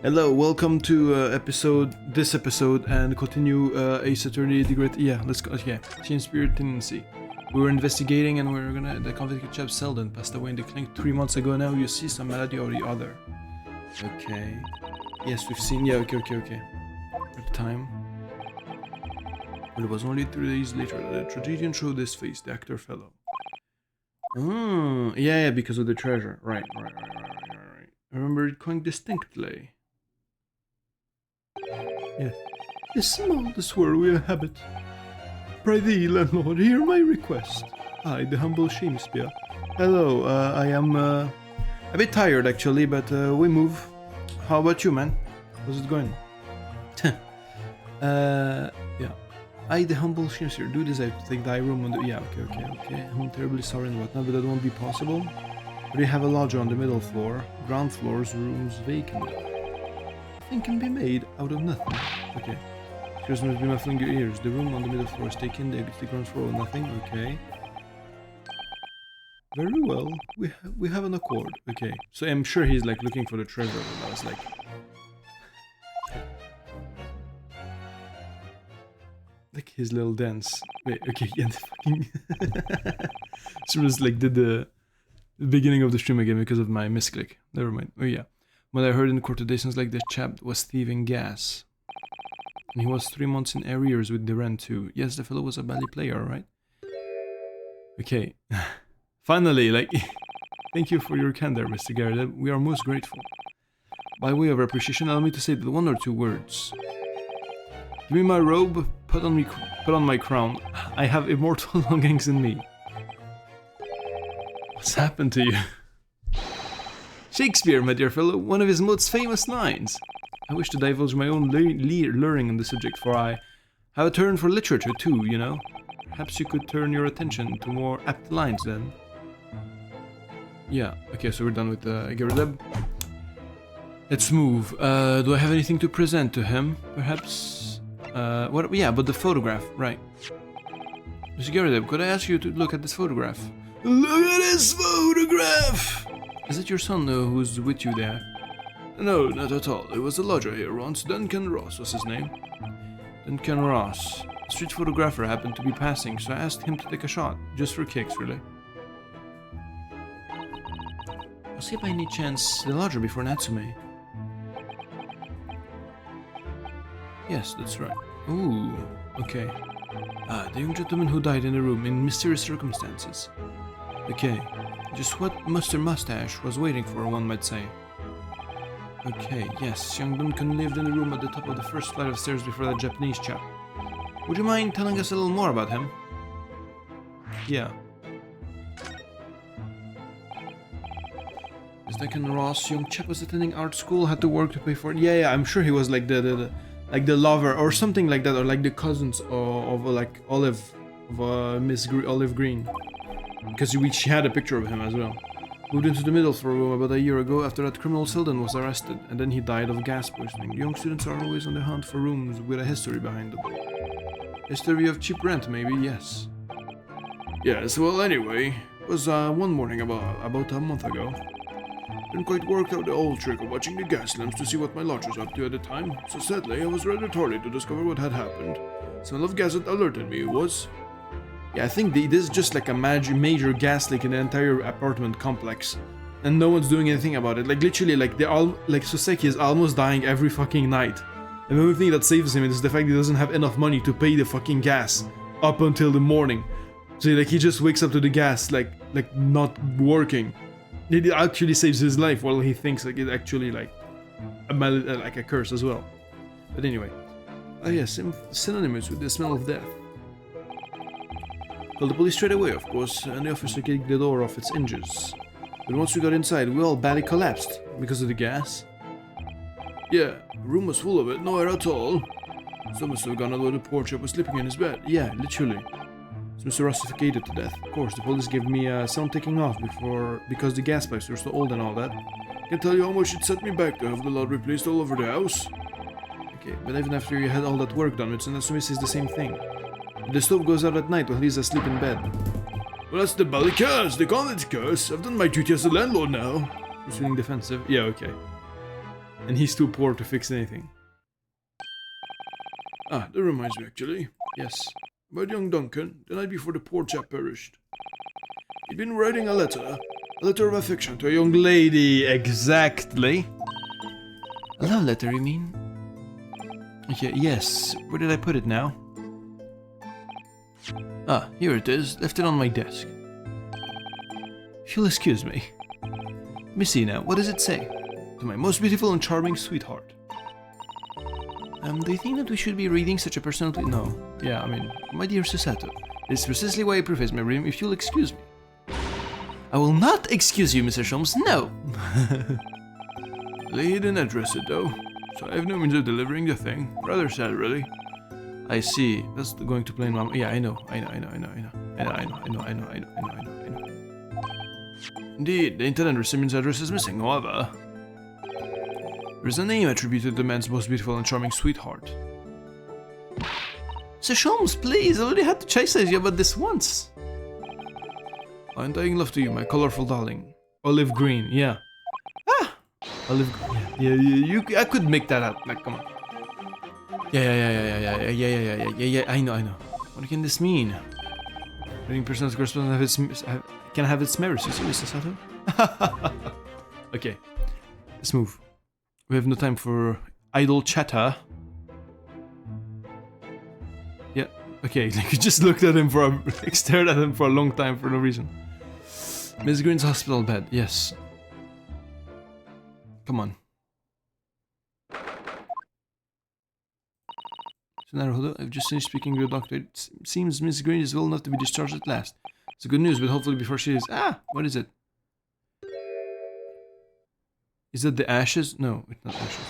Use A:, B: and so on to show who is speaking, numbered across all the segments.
A: Hello, welcome to this episode, and continue Ace Attorney Degrade. Yeah, let's go. Yeah, Team Spirit Tendency. We were investigating, and we were gonna. The convicted chap Selden passed away in the clink 3 months ago. Now you see some malady or the other. Okay. Yes, we've seen. Yeah. Okay. At the time, but it was only 3 days later that the tragedian showed his face. The actor fellow. Yeah, because of the treasure. Right. I remember it quite distinctly. Yeah. This small, this world we inhabit. Pray thee, landlord, hear my request. I, the humble Shakespeare. Hello, I am a bit tired actually, but we move. How about you, man? How's it going? Yeah. I, the humble Shakespeare, do desire to take thy room on the... Yeah, okay. I'm terribly sorry and whatnot, but that won't be possible. We have a lodger on the middle floor. Ground floor's rooms vacant. Nothing can be made out of nothing. Okay. Excuse me, be muffling your ears. The room on the middle floor is taken. The ground floor, nothing. Okay. Very well. We have an accord. Okay. So I'm sure he's like looking for the treasure. And I was like, like his little dance. Wait. Okay. Yeah. The fucking. So just like did the beginning of the stream again because of my misclick. Never mind. Oh yeah. What I heard in the court today sounds like the chap was thieving gas. And he was 3 months in arrears with the rent too. Yes, the fellow was a bally player, right? Okay. Finally, like, thank you for your candor, Mr. Garrett. We are most grateful. By way of appreciation, allow me to say 1 or 2 words. Give me my robe, put on my crown. I have immortal longings in me. What's happened to you? Shakespeare, my dear fellow, one of his most famous lines. I wish to divulge my own learning on the subject, for I have a turn for literature too, you know. Perhaps you could turn your attention to more apt lines then. Yeah, okay, so we're done with Garrett. Let's move. Do I have anything to present to him? Perhaps? What? Yeah, but the photograph, right. Mr. Garrett, could I ask you to look at this photograph? Look at this photograph! Is it your son who's with you there? No, not at all. It was a lodger here once. Duncan Ross was his name. Duncan Ross. A street photographer happened to be passing, so I asked him to take a shot. Just for kicks, really. Was he by any chance the lodger before Natsume? Yes, that's right. Ooh, okay. Ah, the young gentleman who died in the room in mysterious circumstances. Okay. Just what Mr. Mustache was waiting for, one might say. Okay, yes, young Duncan lived in the room at the top of the first flight of stairs before that Japanese chap. Would you mind telling us a little more about him? Yeah. Is Duncan Ross, young chap was attending art school, had to work to pay for it? Yeah, I'm sure he was like the lover or something like that, or like the cousins of like Olive, of Miss Olive Green. Because she had a picture of him as well. Moved into the middle floor room about a year ago. After that, criminal Selden was arrested, and then he died of gas poisoning. Young students are always on the hunt for rooms with a history behind them. History of cheap rent, maybe, yes. Yes, well, anyway, it was one morning about a month ago. Didn't quite work out the old trick of watching the gas lamps to see what my lodger was up to at the time, so sadly I was rather tardy to discover what had happened. Smell of gas had alerted me, it was. Yeah, I think this is just like a major gas leak in the entire apartment complex, and no one's doing anything about it. Like literally, like they're all like Soseki is almost dying every fucking night, and the only thing that saves him is the fact he doesn't have enough money to pay the fucking gas up until the morning. So like he just wakes up to the gas like not working. It actually saves his life while he thinks like it's actually like a curse as well. But anyway, yes, synonymous with the smell of death. Called the police straight away, of course, and the officer kicked the door off its hinges. But once we got inside, we all badly collapsed because of the gas. Yeah, the room was full of it, no air at all. Someone must have gone out of the porch and was sleeping in his bed. Yeah, literally. So Mr. Ross suffocated to death. Of course, the police gave me sound taking off because the gas pipes were so old and all that. Can't tell you how much it set me back to have the lot replaced all over the house. Okay, but even after you had all that work done, it's Natsume says the same thing. The stove goes out at night while he's asleep in bed. Well, that's the bally curse, the convict's curse. I've done my duty as a landlord now. He's feeling defensive. Yeah, okay. and he's too poor to fix anything. Ah, that reminds me actually. Yes, about young Duncan, the night before the poor chap perished. He'd been writing a letter of affection to a young lady, exactly. A love letter, you mean? Okay, yes, where did I put it now? Ah, here it is, left it on my desk. If you'll excuse me. Let me see now, what does it say? To my most beautiful and charming sweetheart. Do you think that we should be reading such a personal... No. Yeah, I mean, my dear Susato, this is precisely why I preface my reading, if you'll excuse me. I will not excuse you, Mr. Sholmes, no! They didn't address it, though, so I have no means of delivering the thing. Rather sad, really. I see. That's going to plain mom. Yeah, I know. Indeed, the intended recipient's address is missing, however. There is a name attributed to the man's most beautiful and charming sweetheart. Sir Sholmes, please, I already had to chastise you about this once. I'm dying love to you, my colorful darling. Olive green, yeah. Ah! Olive green, yeah, I could make that up, like, come on. Yeah, I know. What can this mean? Reading personal correspondence can have its merits, you see, Mr. Sato? Okay, let's move. We have no time for idle chatter. Yeah, okay, like you just looked at him stared at him for a long time for no reason. Miss Green's hospital bed, yes. Come on. So Naruhodo, I've just finished speaking to the doctor. It seems Miss Green is well enough to be discharged at last. It's good news, but hopefully before she is... Ah! What is it? Is that the ashes? No, it's not ashes.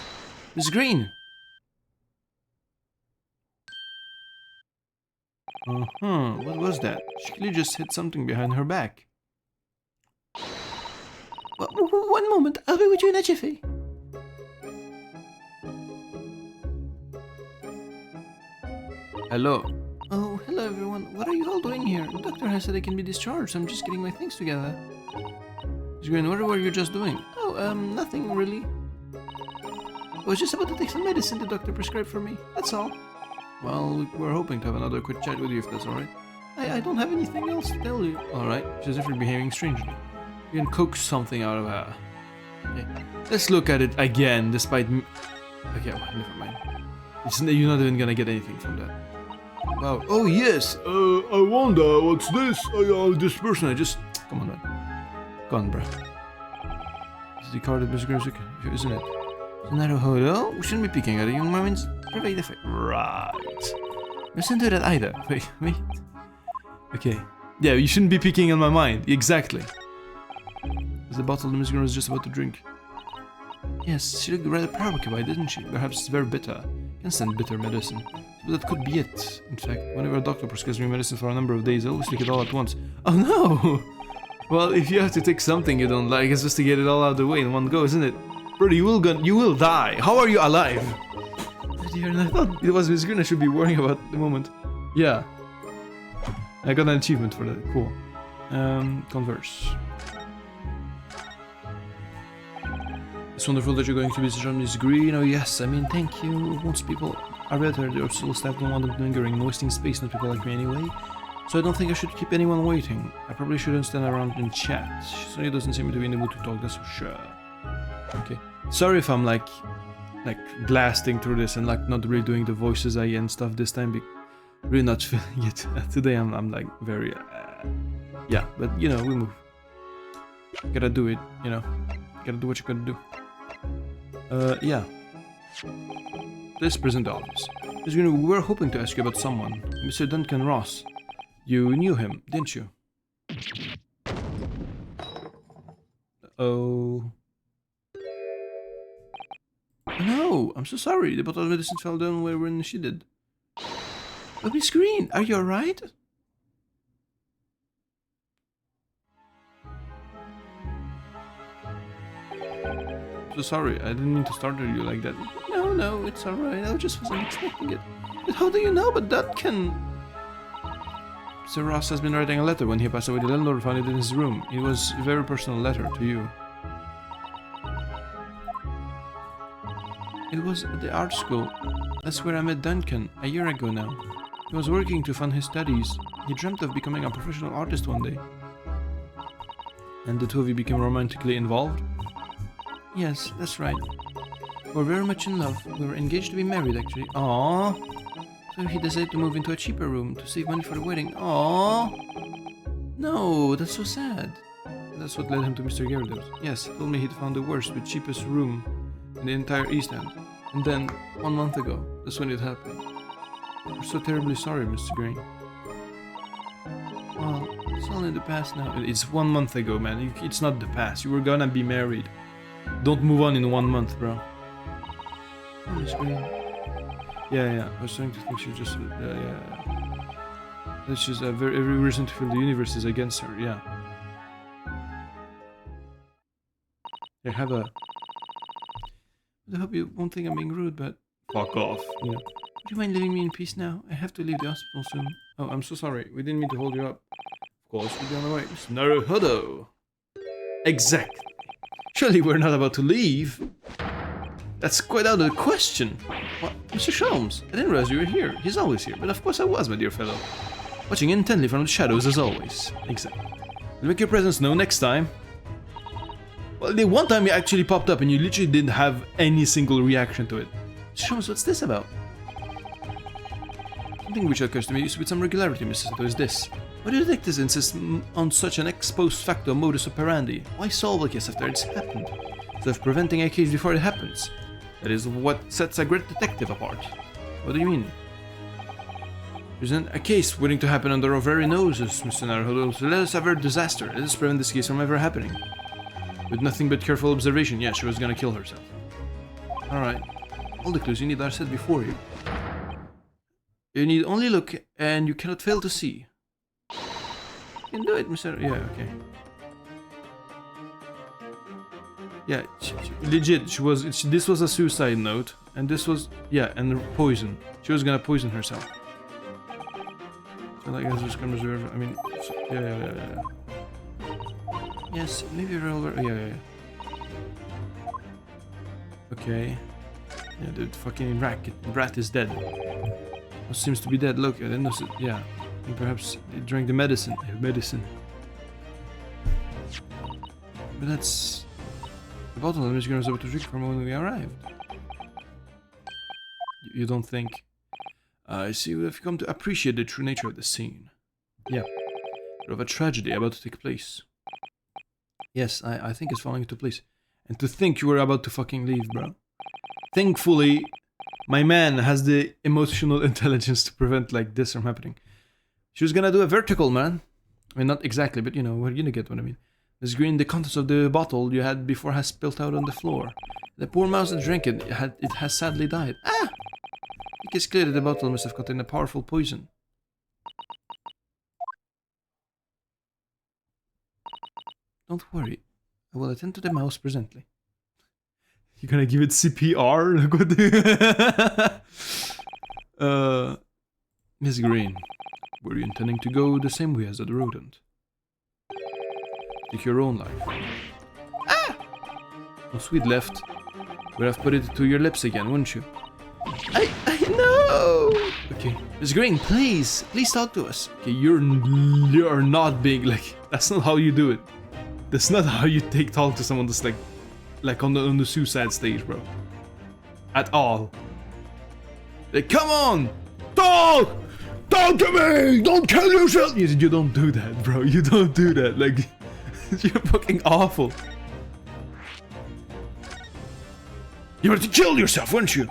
A: Miss Green! What was that? She clearly just hit something behind her back. One moment, I'll be with you in a jiffy. Hello. Oh, hello everyone. What are you all doing here? The doctor has said I can be discharged. I'm just getting my things together. Miss Green, what were you just doing? Oh, nothing really. I was just about to take some medicine the doctor prescribed for me. That's all. Well, we're hoping to have another quick chat with you if that's alright. I don't have anything else to tell you. Alright, she's if you're behaving strangely. You can coax something out of her. Okay. Let's look at it again, despite... Okay, well, never mind. You're not even gonna get anything from that. Wow. Oh, yes! I wonder, what's this? This person, I just... Come on, man. Go on, bruh. This is the card of Miss Green's, isn't it? Naruhodo? We shouldn't be peeking at a young woman's private affair. Right. Listen to that either. Wait. Okay. Yeah, you shouldn't be peeking on my mind. Exactly. There's the bottle the Miss Green was just about to drink. Yes, she looked rather preoccupied, didn't she? Perhaps it's very bitter. Can stand bitter medicine. But that could be it. In fact, whenever a doctor prescribes me medicine for a number of days, I always take it all at once. Oh no! Well, if you have to take something you don't like, it's just to get it all out of the way in one go, isn't it? Brother, you will die. How are you alive? Oh dear, I thought it was Miss Green I should be worrying about at the moment. Yeah. I got an achievement for that. Cool. Converse. It's wonderful that you're going to visit Miss Green. Oh yes, I mean, thank you. Most people are better. Their still staff don't want them lingering and wasting space, not people like me anyway. So I don't think I should keep anyone waiting. I probably shouldn't stand around and chat. Sonya doesn't seem to be in the mood to talk, that's for sure. Okay. Sorry if I'm like blasting through this and like not really doing the voices and stuff this time. Really not feeling it. Today I'm like very... yeah, but you know, we move. Gotta do it, you know. Gotta do what you gotta do. Yeah. This present office. We were hoping to ask you about someone. Mr. Duncan Ross. You knew him, didn't you? Oh. No, I'm so sorry. The bottle of medicine fell down when she did. Oh, Miss Green, are you alright? So sorry, I didn't mean to startle you like that. No, it's alright. I just wasn't expecting it. But how do you know about that? Sir Ross has been writing a letter. When he passed away, the landlord found it in his room. It was a very personal letter to you. It was at the art school. That's where I met Duncan, a year ago now. He was working to fund his studies. He dreamt of becoming a professional artist one day. And the two of you became romantically involved? Yes, that's right. We're very much in love. We were engaged to be married, actually. Aww. So he decided to move into a cheaper room to save money for the wedding. Aww. No, that's so sad. That's what led him to Mr. Gyarados. Yes, he told me he'd found the worst with cheapest room in the entire East End. And then, 1 month ago, that's when it happened. We're so terribly sorry, Mr. Green. Well, it's all in the past now. It's 1 month ago, man. It's not the past. You were gonna be married. Don't move on in 1 month, bro. Oh, Miss Green. Yeah. I was starting to think she just... yeah. That's just every reason to feel the universe is against her, yeah. I have a... I hope you won't think I'm being rude, but... Fuck off. Yeah. Would you mind leaving me in peace now? I have to leave the hospital soon. Oh, I'm so sorry. We didn't mean to hold you up. Of course, we'll be on the way. Naruhodo! Exactly. Surely we're not about to leave. That's quite out of the question. What? Mr. Sholmes, I didn't realize you were here. He's always here, but of course I was, my dear fellow. Watching intently from the shadows as always. Exactly. We'll make your presence known next time. Well, the one time you actually popped up and you literally didn't have any single reaction to it. Mr. Sholmes, what's this about? Something which occurs to me with some regularity, Mr. Sato, is this. Why do detectives insist on such an ex post facto modus operandi? Why solve a case after it's happened, instead of preventing a case before it happens? That is what sets a great detective apart. What do you mean? There's a case waiting to happen under our very noses, Mr. Naruhodo, so let us avert disaster. Let us prevent this case from ever happening. With nothing but careful observation, yeah, she was gonna kill herself. Alright. All the clues you need are set before you. You need only look, and you cannot fail to see. You can do it, Mr. Yeah, okay. Yeah, legit, this was a suicide note, and this was, yeah, and poison. She was gonna poison herself. So, like, as a scrum reserve, I mean, so, yeah. Yes, maybe roll, yeah. Okay. Yeah, the fucking rat is dead. What seems to be dead? Look, I didn't notice it. Yeah, and perhaps they drank the medicine. But that's the bottle that Miss Green was able to drink from when we arrived. You don't think? I see we have come to appreciate the true nature of the scene. Yeah, of a tragedy about to take place. Yes, I think it's falling into place. And to think you were about to fucking leave, bro. Thankfully, my man has the emotional intelligence to prevent like this from happening. She was gonna do a vertical, man. I mean, not exactly, but you know, you're gonna get what I mean. Miss Green, the contents of the bottle you had before has spilt out on the floor. The poor mouse that drank it, it has sadly died. Ah! It is clear that the bottle must have contained a powerful poison. Don't worry, I will attend to the mouse presently. You're gonna give it CPR? Look what Miss Green, were you intending to go the same way as the rodent? Take your own life. Ah! No sweet left. Would have put it to your lips again, wouldn't you? I know! Okay, Miss Green, please talk to us. Okay, you're not big, like, that's not how you do it. That's not how you talk to someone that's like on the suicide stage, bro. At all. Like, come on! Talk! Talk to me! Don't kill yourself! You don't do that, bro. You don't do that. Like, you're fucking awful. You were to kill yourself, weren't you?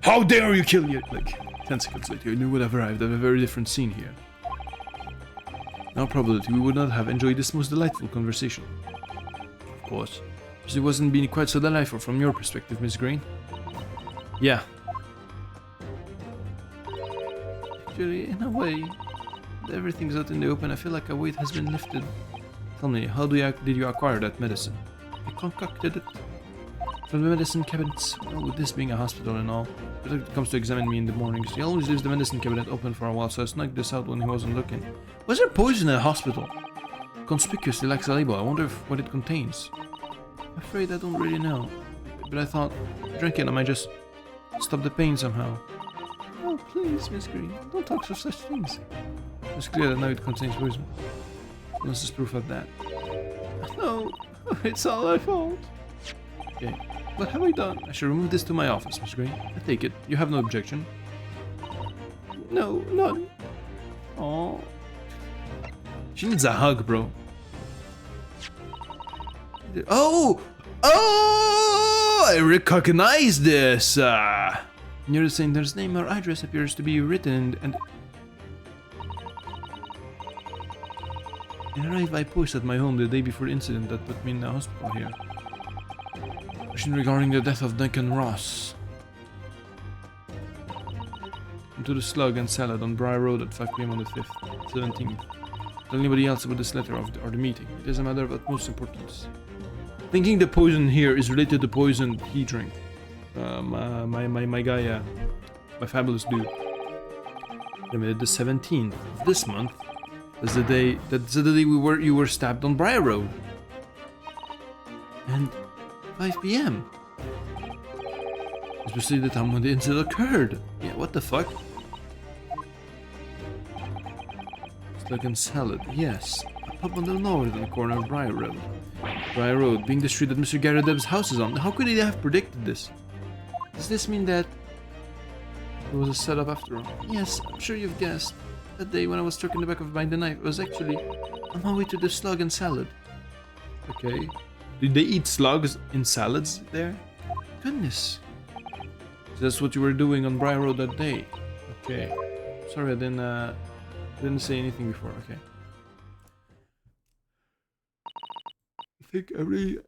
A: How dare you kill you? Like, 10 seconds later, you would have arrived at a very different scene here. Now, probability we would not have enjoyed this most delightful conversation. Of course. Because it wasn't being quite so delightful from your perspective, Miss Green. Yeah. Actually, in a way, everything's out in the open. I feel like a weight has been lifted. Tell me, how did you acquire that medicine? I concocted it from the medicine cabinets. Well, with this being a hospital and all, the doctor comes to examine me in the mornings. He always leaves the medicine cabinet open for a while, so I snuck this out when he wasn't looking. Was there poison in a hospital? Conspicuously lacks a label. I wonder what it contains. I'm afraid I don't really know. But I thought, drinking it, I might just stop the pain somehow. Oh, please, Miss Green, don't talk of such things. It's clear that now it contains poison. This is proof of that. No, it's all my fault. Okay, what have I done? I should remove this to my office, Miss Green. I take it. You have no objection? No, none. Oh. She needs a hug, bro. Oh! Oh! I recognize this! Near the sender's name or address appears to be written and... It arrived by post at my home the day before the incident that put me in the hospital here. Question regarding the death of Duncan Ross. Into the slug and salad on Briar Road at 5 PM on the 5th, 17th. Tell anybody else about this letter or the meeting. It is a matter of utmost importance. Thinking the poison here is related to poison he drank. My guy, my fabulous dude. I mean, the 17th of this month is the day. That's the day you were stabbed on Briar Road. And 5 PM. Especially the time when the incident occurred. Yeah, what the fuck? Slug and salad, yes. A pub on the north in the corner of Briar Road. Briar Road being the street that Mr. Gary Deb's house is on. How could he have predicted this? Does this mean that it was a setup after all? Yes, I'm sure you've guessed. That day when I was struck in the back by the knife, it was actually on my way to the slug and salad. Okay. Did they eat slugs in salads there? Goodness. So that's what you were doing on Briar Road that day. Okay. Sorry, I didn't say anything before. Okay. I think I really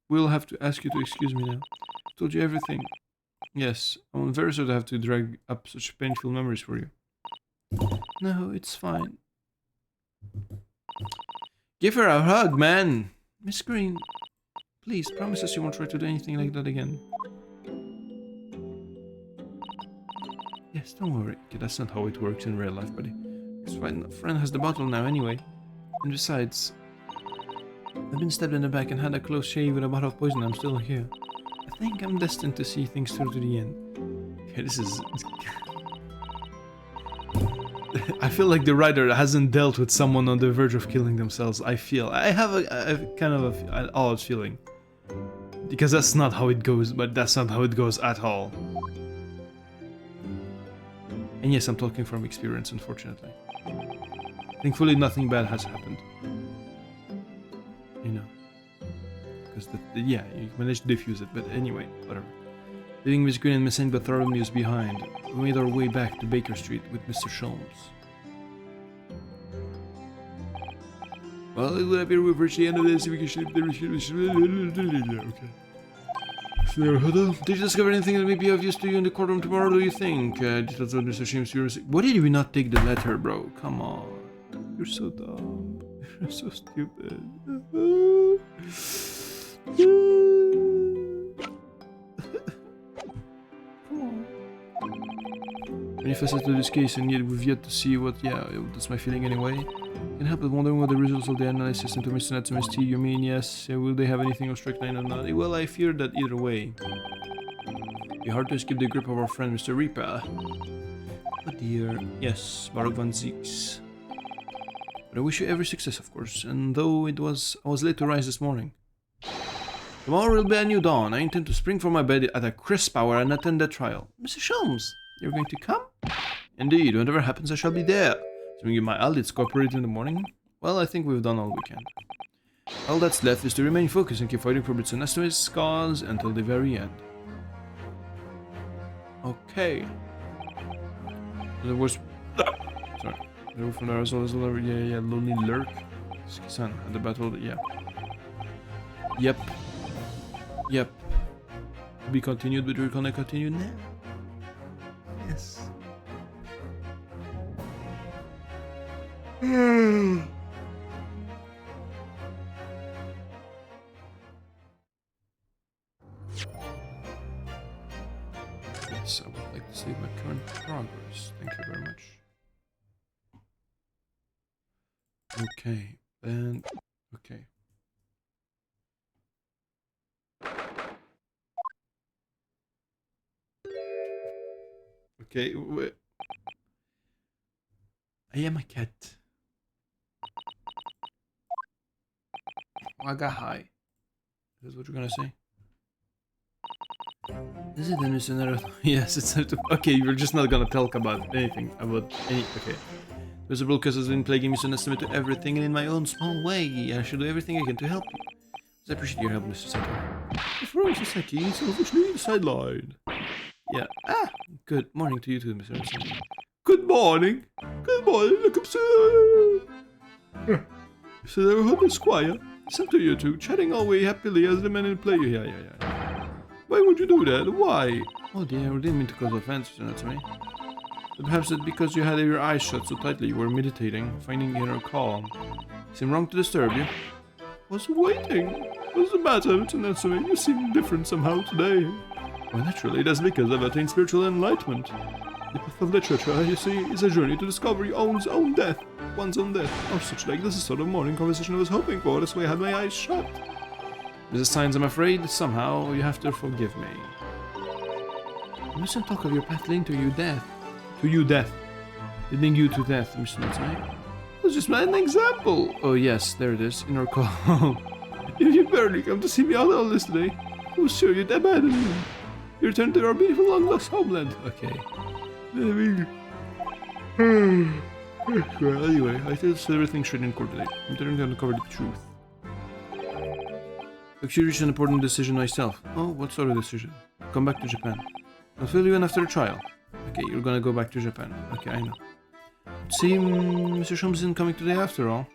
A: will have to ask you to excuse me now. I told you everything. Yes, I'm very sorry to have to drag up such painful memories for you. No, it's fine. Give her a hug, man! Miss Green, please promise us you won't try to do anything like that again. Yes, don't worry. Okay, that's not how it works in real life, buddy. It's fine. A friend has the bottle now anyway. And besides, I've been stabbed in the back and had a close shave with a bottle of poison. I'm still here. I think I'm destined to see things through to the end. Okay, this is... I feel like the writer hasn't dealt with someone on the verge of killing themselves. I have a kind of an odd feeling. Because that's not how it goes, but that's not how it goes at all. And yes, I'm talking from experience, unfortunately. Thankfully, nothing bad has happened. You know. Because, yeah, you managed to defuse it, but anyway, whatever. Leaving Miss Green and Miss Anne Bartholomew's behind, we made our way back to Baker Street with Mr. Sholmes. Well, it would appear we've reached the end of this. We can shape the okay. Did you discover anything that may be of use to you in the courtroom tomorrow, do you think? Details of Mr. Sholmes. Why did we not take the letter, bro? Come on. You're so dumb. You're so stupid. Come on. Many facets to this case, and yet we've yet to see what. Yeah, that's my feeling anyway. Can't help but wondering what the results of the analysis into Mr. Natsume's tea. You mean yes? Will they have anything of strychnine or not? Well, I fear that either way. It'd be hard to escape the grip of our friend Mr. Reaper. Oh dear. Yes, Baruch van Zieks. But I wish you every success, of course. And though I was late to rise this morning. Tomorrow will be a new dawn. I intend to spring from my bed at a crisp hour and attend the trial. Mr. Sholmes, you're going to come? Indeed, whatever happens, I shall be there. Assuming my eyelids cooperate in the morning? Well, I think we've done all we can. All that's left is to remain focused and keep fighting for Mr. Natsume's cause until the very end. Okay. There was... Sorry. There was from there as well as yeah, Lonely Lurk. Skisan at the battle, yeah. Yep. Yep. To be continued, but we're gonna continue now. Yes. Yes, I would like to save my current progress. Thank you very much. Okay, and okay. Okay. I am a cat. Waga hi. Is that what you're gonna say? Is it an scenario? Yes, it's not. Okay, you're just not gonna talk about anything. Okay. Visible because has been plaguing me, so an estimate to everything, and in my own small way, I shall do everything I can to help you. I appreciate your help, Mr. Sato. From Sasaki, selfishly sidelined. Yeah. Ah! Good morning to you too, Mr. Sasaki. Good morning! Good morning, look up, sir! So there were the squire. Sent to you two, chatting away happily as the men in play. Yeah. Why would you do that? Why? Oh dear, we didn't mean to cause offense, you know to me. But perhaps it's because you had your eyes shut so tightly you were meditating, finding inner calm. Seem wrong to disturb you? Was waiting. What's the matter, Mr. Natsumi? You seem different somehow today. Well, naturally, that's because I've attained spiritual enlightenment. The path of literature, you see, is a journey to discover one's own death, or such like. This is sort of morning conversation I was hoping for. That's why I had my eyes shut. There's signs, I'm afraid. Somehow, you have to forgive me. You mustn't talk of your path leading to you death. To you death. Leading you to death, Mr. Natsumi. That's just an example. Oh yes, there it is, inner calm. If you barely come to see me out all this today, I was sure you'd abandon me. You return to our beautiful long-lost homeland. Okay. Well, anyway, I tell everything should incorporate. I'm turning to uncover the truth. Actually, reached an important decision myself. Oh, what sort of decision? Come back to Japan. I'll fill you in after the trial. Okay, you're gonna go back to Japan. Okay, I know. See, Mr. Shum isn't coming today after all.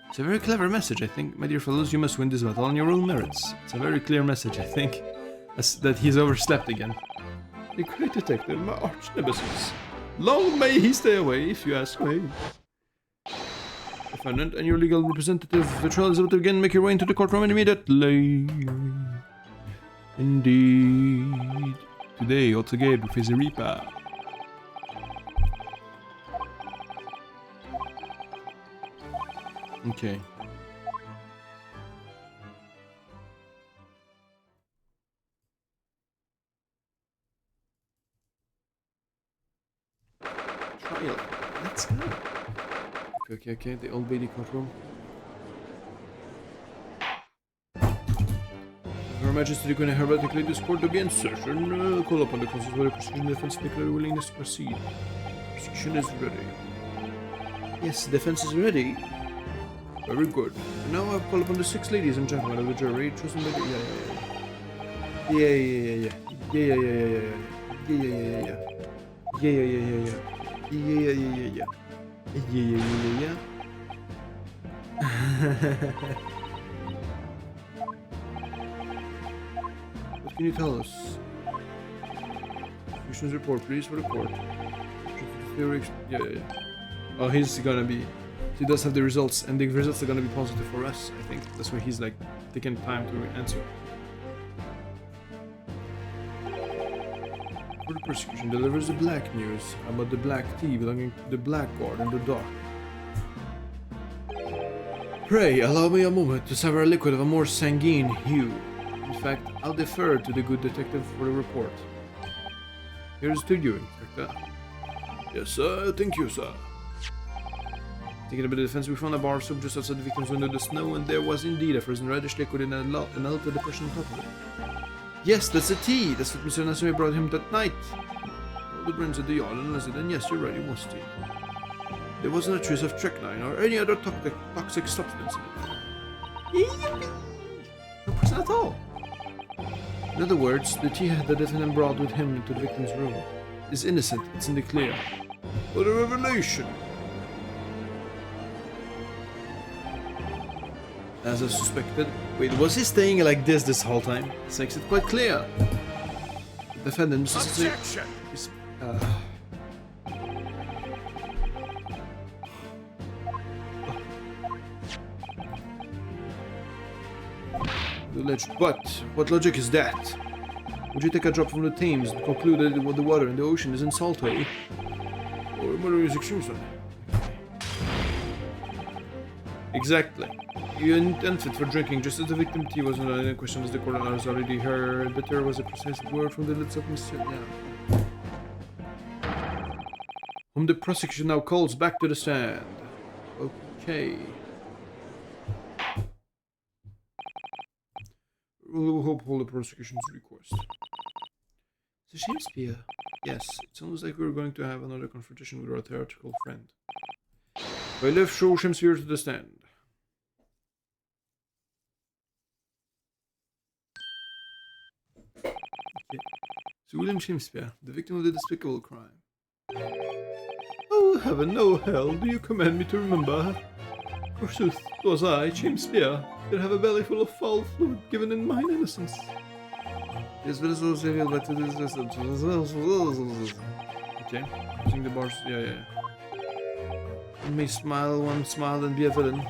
A: It's a very clever message, I think. My dear fellows, you must win this battle on your own merits. It's a very clear message, I think. That he's overslept again. The great detective, my arch nemesis. Long may he stay away, if you ask me. Defendant and your legal representative, the trial is about to begin. Make your way into the courtroom immediately. Indeed. Today, altogether, we face a reaper. Okay. Trial. Let's go. Okay. The old lady courtroom. Her Majesty declaring hermetically this court to be in session. Call upon the counsel for the prosecution defense to declare willingness to proceed. Prosecution is ready. Yes, defense is ready. Very good. And now I'll call upon the 6 ladies and gentlemen of the jury, chosen by the... Yeah. What can you tell us? Commissioner's report, please, for the court. Yeah. Oh, he's gonna be... He does have the results, and the results are gonna be positive for us, I think. That's why he's like taking time to answer. For the prosecution delivers the black news about the black tea belonging to the black guard in the dock. Pray, allow me a moment to savor a liquid of a more sanguine hue. In fact, I'll defer to the good detective for the report. Here's to you, Inspector. Yes, sir. Thank you, sir. Taking a bit of defense, we found a bar soap just outside the victim's window in the snow, and there was indeed a frozen reddish liquid in an altered depression on top of it. Yes, that's a tea! That's what Mr. Nasumi brought him that night! All the brains at the yard and and yes, you're right, it was tea. There wasn't a trace of strychnine or any other toxic substance in it. Yippee! No poison at all! In other words, the tea that the defendant brought with him into the victim's room is innocent, it's in the clear. What a revelation! As I suspected. Wait, was he staying like this whole time? This makes it quite clear. The defendant
B: Objection!
A: is... Alleged, but what logic is that? Would you take a drop from the Thames and conclude that the water in the ocean is in salt way? Or murder is extreme? Exactly. You intended for drinking just as the victim tea wasn't in question, as the coroner has already heard, but there was a precise word from the lips of Mr. Yeah. whom the prosecution now calls back to the stand. Okay. We'll hope the prosecution's request. Mr. Shakespeare. Yes, it sounds like we're going to have another confrontation with our theatrical friend. Bailiff, show Shakespeare to the stand. Okay. Sir William Shakespeare, the victim of the despicable crime. Oh, heaven, no hell, do you command me to remember? Forsooth, 'twas I, Shakespeare, did have a belly full of foul fluid given in mine innocence. Yes, but it's also revealed that okay, using the bars, yeah. One may smile, one smile and be a villain.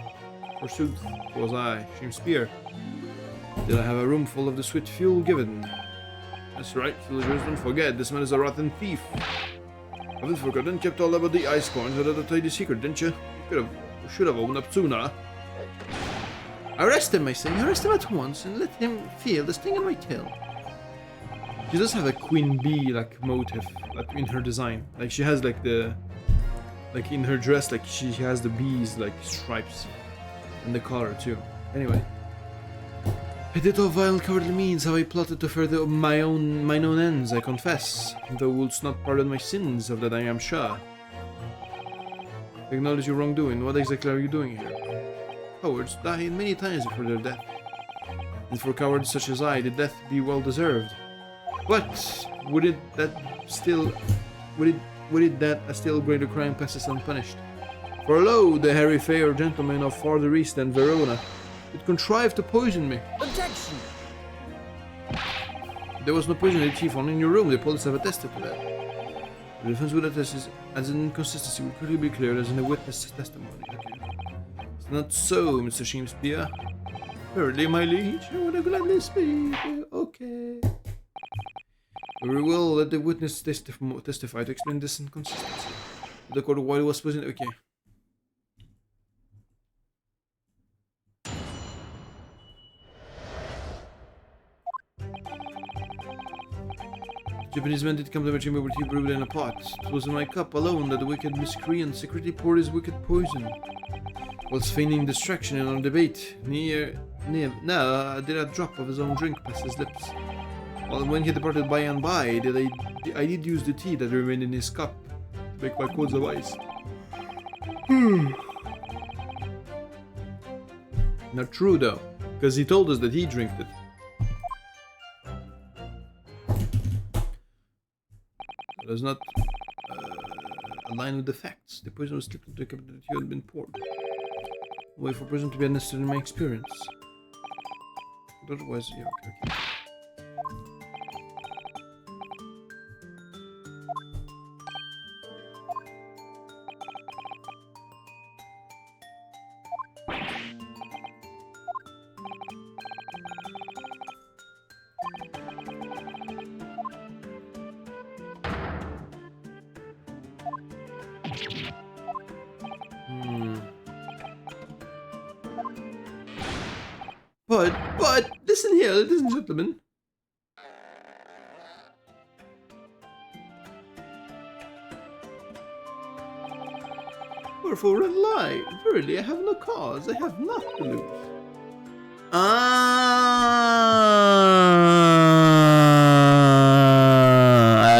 A: Forsooth, 'twas I, Shakespeare. Did I have a room full of the sweet fuel given? That's right, villagers, don't forget, this man is a rotten thief. Haven't forgotten, kept all about the ice coins, I had to tell you the secret, didn't you? You should have opened up sooner. Arrest him, I say, arrest him at once, and let him feel the sting in my tail. She does have a queen bee, like, motive, like, in her design. Like, she has, like, the... Like, in her dress, like, she has the bees, like, stripes. And the collar, too. Anyway. I did all vile cowardly means how I plotted to further mine own ends, I confess. Thou wouldst not pardon my sins, of that I am sure. Acknowledge your wrongdoing, what exactly are you doing here? Cowards die many times before their death. And for cowards such as I, the death be well deserved. But would it that a still greater crime passes unpunished? For lo, the hairy fair gentleman of farther east than Verona, it contrived to poison me.
B: Objection!
A: There was no poison in the chief found in your room, the police have attested to that. The defense would attest as an inconsistency would quickly be cleared as in a witness testimony. Okay. It's not so, Mr. Shakespeare. Verily, my liege, I would gladly speak. Okay. Very well, let the witness testify to explain this inconsistency. The court while he was present. Okay. Japanese man did come to my chamber with tea brewed in a pot. It was in my cup alone that the wicked miscreant secretly poured his wicked poison. Whilst feigning distraction in our debate, did a drop of his own drink pass his lips. Well, when he departed by and by, I did use the tea that remained in his cup to make my codes of ice. Not true though, because he told us that he drank it. That does not align with the facts. The poison was slipped into the cup that he had been poured. A way for poison to be unnecessary in my experience. But otherwise, yeah, okay. But, listen here, ladies and gentlemen. Wherefore red lie? Verily, I have no cause, I have naught to lose.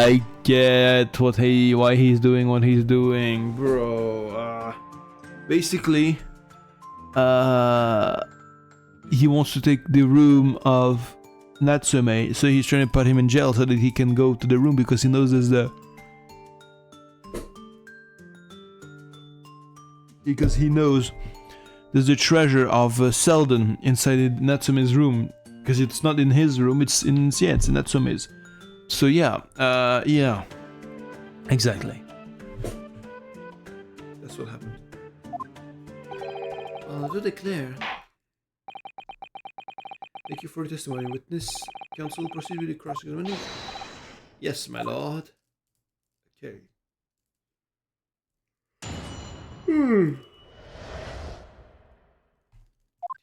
A: I get why he's doing what he's doing, bro. Basically, he wants to take the room of Natsume, so he's trying to put him in jail so that he can go to the room because he knows there's the... Because he knows there's the treasure of Selden inside Natsume's room. Because it's not in his room, it's in Natsume's. So yeah, yeah. Exactly. That's what happened. To declare... Thank you for your testimony, witness. Counsel, proceed with the cross-examination. Yes, my lord. Okay.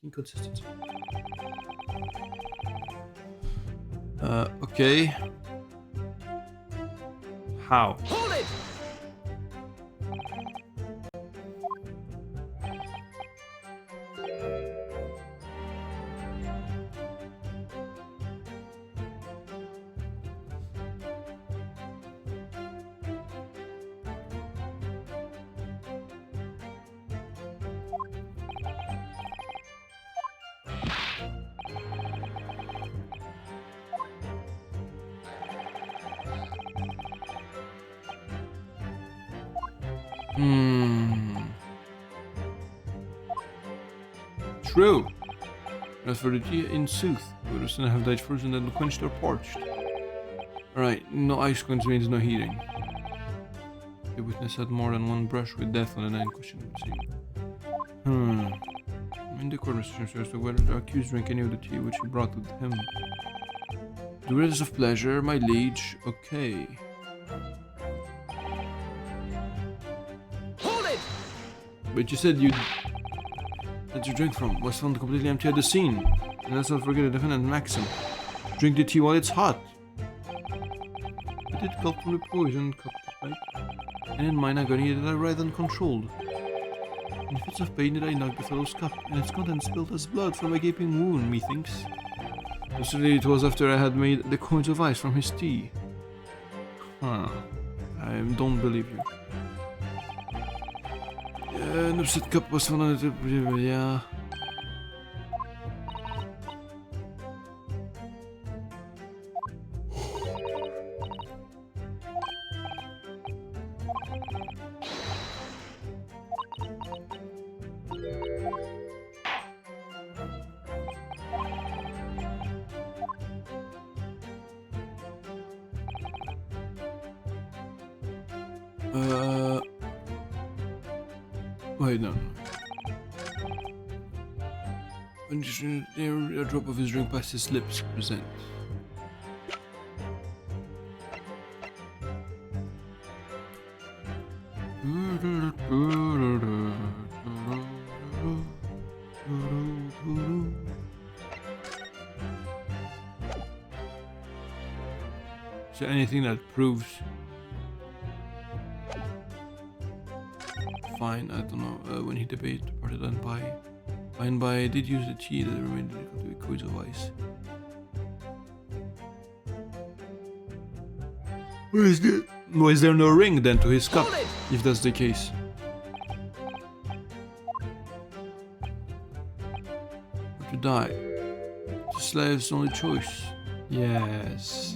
A: Inconsistency. Okay. How?
B: Hold it!
A: True. As for the tea in sooth, we would have died frozen and quenched or parched. Alright, no ice cones means no heating. The witness had more than one brush with death on the night in question, it would seem. In the court, Mr. James as to whether the accused drank any of the tea which he brought with him. The greatest of pleasure, my liege. Okay.
B: Hold it!
A: But you said that you drank from was found completely empty at the scene. And let's not forget the defendant maxim. Drink the tea while it's hot. I did gulp from the poison cup, right? And in mine agony did I writhe uncontrolled. In fits of pain did I knock the fellow's cup, and its contents spilled as blood from a gaping wound, methinks. Yesterday it was after I had made the coins of ice from his tea. Huh. I don't believe you. An upset cup was found on the... yeah... Wait, no. A drop of his drink past his lips, present. Is there anything that proves? Fine, I don't know. When he departed and by and by, I did use the tea that remained to be coins of ice. Why is there no ring then to his cup, if that's the case? Or to die. The slave's only choice. Yes.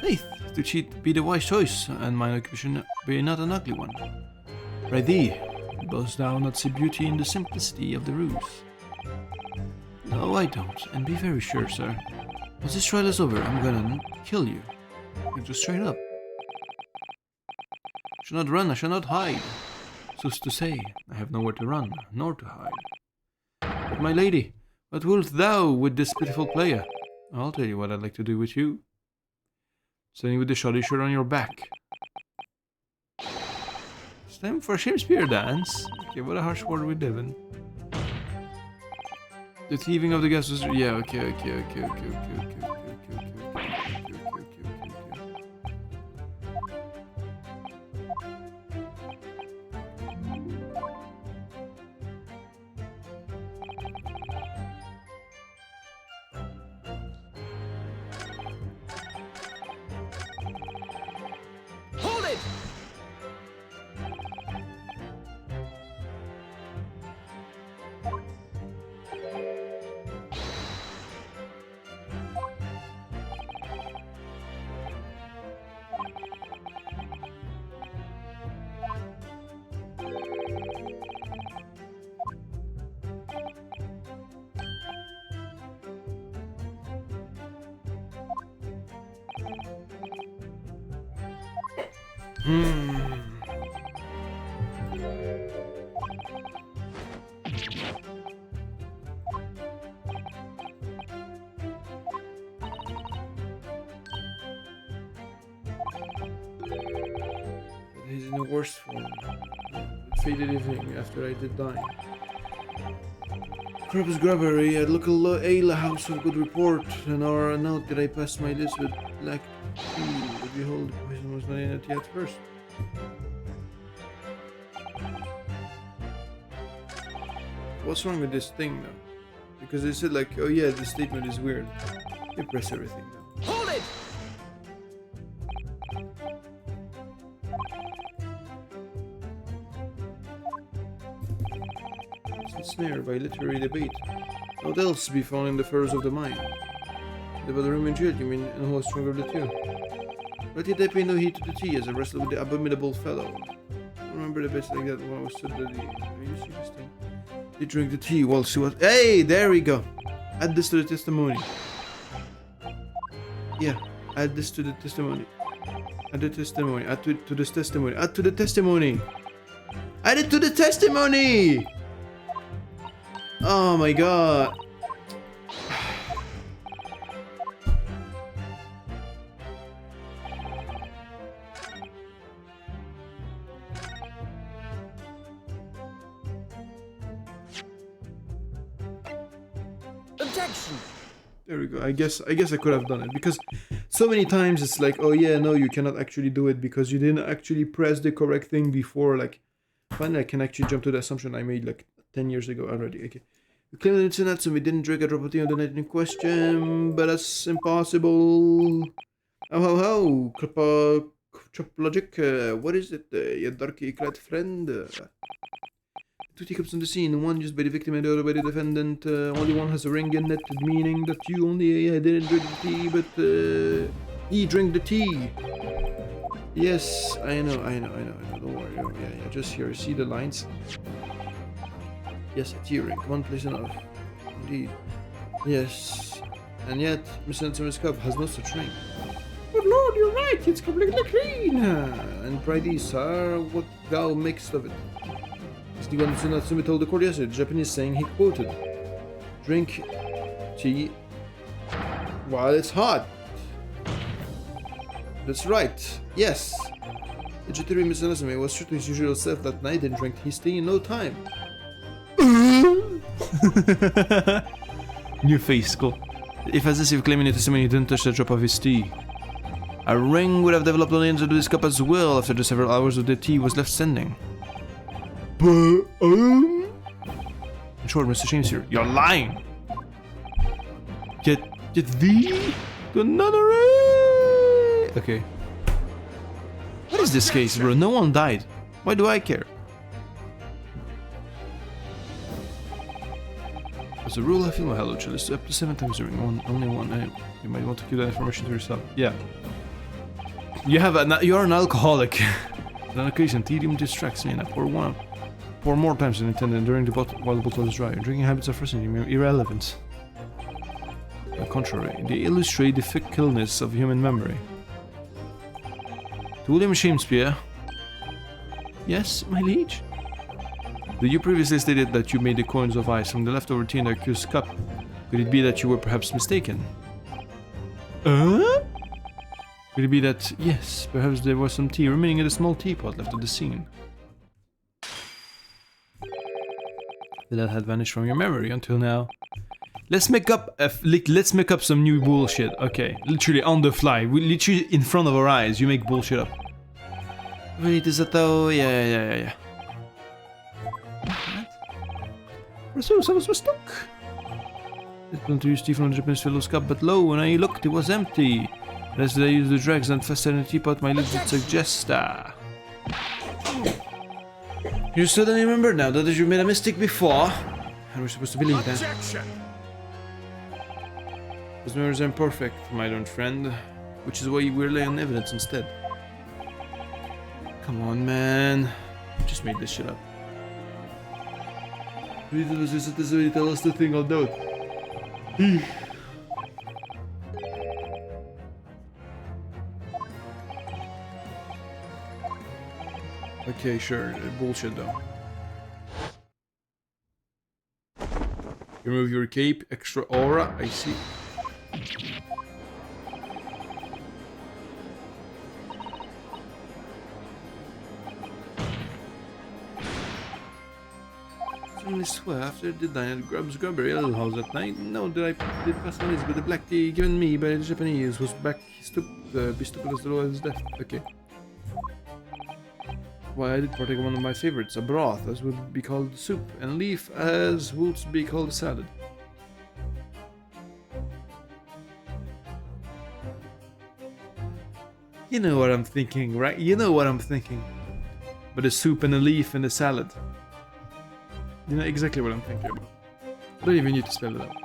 A: Faith, to cheat be the wise choice, and mine occupation be not an ugly one. Prithee, dost thou not see beauty in the simplicity of the ruse? No, I don't, and be very sure, sir. Once this trial is over, I'm gonna kill you. Just straight up. I shall not run, I shall not hide. Sooth to say, I have nowhere to run, nor to hide. But my lady, what wilt thou with this pitiful player? I'll tell you what I'd like to do with you. Standing with the shoddy shirt on your back. It's time for a Shakespeare dance. Okay, what a harsh word with Devon. The thieving of the gas was... yeah, okay.
B: Hold it!
A: He's in the worst form. Faded evening after I did die. Crab's grubbery at local ale house of good report. An hour and out did I pass my lips with black tea. But behold, the poison was not in it yet first. What's wrong with this thing though? Because they said like, oh yeah, this statement is weird. You press everything though.
B: Hold it!
A: Snared by literary debate. What else be found in the furrows of the mind? The room in jail, you mean, and who was stronger of the two? But yet I pay no heed to the tea as I wrestle with the abominable fellow. remember the best like that when I was stood there. Are you suggesting he drank the tea while she was... Hey, there we go. Add this to the testimony. Yeah, add this to the testimony. Add the testimony. Add to this testimony. Add to the testimony. Add it to the testimony! Oh my god.
B: Objection!
A: There we go. I guess I could have done it because so many times it's like, oh yeah, no, you cannot actually do it because you didn't actually press the correct thing before. Like, finally, I can actually jump to the assumption I made like 10 years ago already. Okay. We claim that it's an atom. We didn't drink a drop of tea on the night in question, but that's impossible. Oh, Chop logic. What is it, your darky clad friend? Two teacups on the scene, one used by the victim and the other by the defendant. Only one has a ring in it, meaning that you only didn't drink the tea, but he drank the tea. Yes, I know. Don't worry. Oh, yeah. Just here, see the lines? Yes, a tea ring. One place enough. Indeed. Yes. And yet, Mr. Anthony's cup has no such ring. But Lord, you're right. It's completely clean. And prithee, sir, what thou makest of it? The one Natsumi told the court yesterday, the Japanese saying he quoted, drink tea while it's hot. That's right, yes. The jittery Mr. Natsumi was true to his usual self that night and drank his tea in no time. New face, cool. If as if claiming it testimony he didn't touch a drop of his tea. A ring would have developed on the inside of this cup as well after the several hours of the tea was left standing. In short, Mr. James here, you're lying. Get thee the nunnery. Okay. What is this case, bro? No one died. Why do I care? As a rule, I feel my hello chill is up to 7 times during only one. You might want to keep that information to yourself. Yeah. You're an alcoholic. On occasion, tedium distracts me, and I pour more times than intended during the while the bottle is dry. Your drinking habits are frustrating irrelevant. On the contrary, they illustrate the fickleness of human memory. To William Shakespeare. Yes, my liege? You previously stated that you made the coins of ice from the leftover tea in the accused cup. Could it be that you were perhaps mistaken? Could it be that, yes, perhaps there was some tea remaining in a small teapot left at the scene? That had vanished from your memory until now. Let's make up some new bullshit. Okay, literally on the fly. We literally in front of our eyes. You make bullshit up. Wait, is that though? Yeah. What? So I was mistook. I planned to use tea from the Japanese fellow's cup, but lo, when I looked, it was empty. As I used the dregs and fastened in the teapot, my lips would suggest. You suddenly remember now that you made a mistake before? How are we supposed to believe that? Those memories are imperfect, my learned friend, which is why we rely on evidence instead. Come on, man. You just made this shit up. You tell us the thing, I'll doubt. Okay, sure. Bullshit, though. You remove your cape, extra aura, I see. Suddenly swear after the dine at Grub's Grubbery Ale House at night. No, did pass on this, but the black tea given me by the Japanese was back bestowed as the law is death. Okay. Why I did partake of one of my favorites, a broth, as would be called soup, and leaf, as would be called salad. You know what I'm thinking, right? You know what I'm thinking. But a soup and a leaf and a salad. You know exactly what I'm thinking about. I don't even need to spell it out.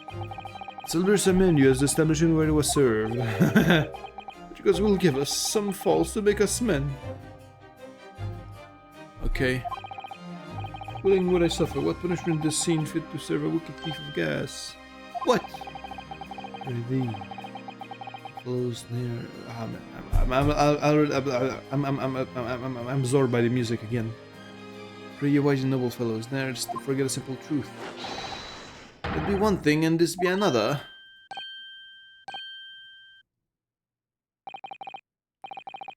A: Silver's a menu as the establishment where it was served. Because will give us some faults to make us men. Okay. Willing would I suffer? What punishment this scene fit to serve a wicked thief of gas? What? Thee. Close near. I'm absorbed by the music again. Pray you wise and noble fellows, ne'er forget a simple truth. It be one thing and this be another.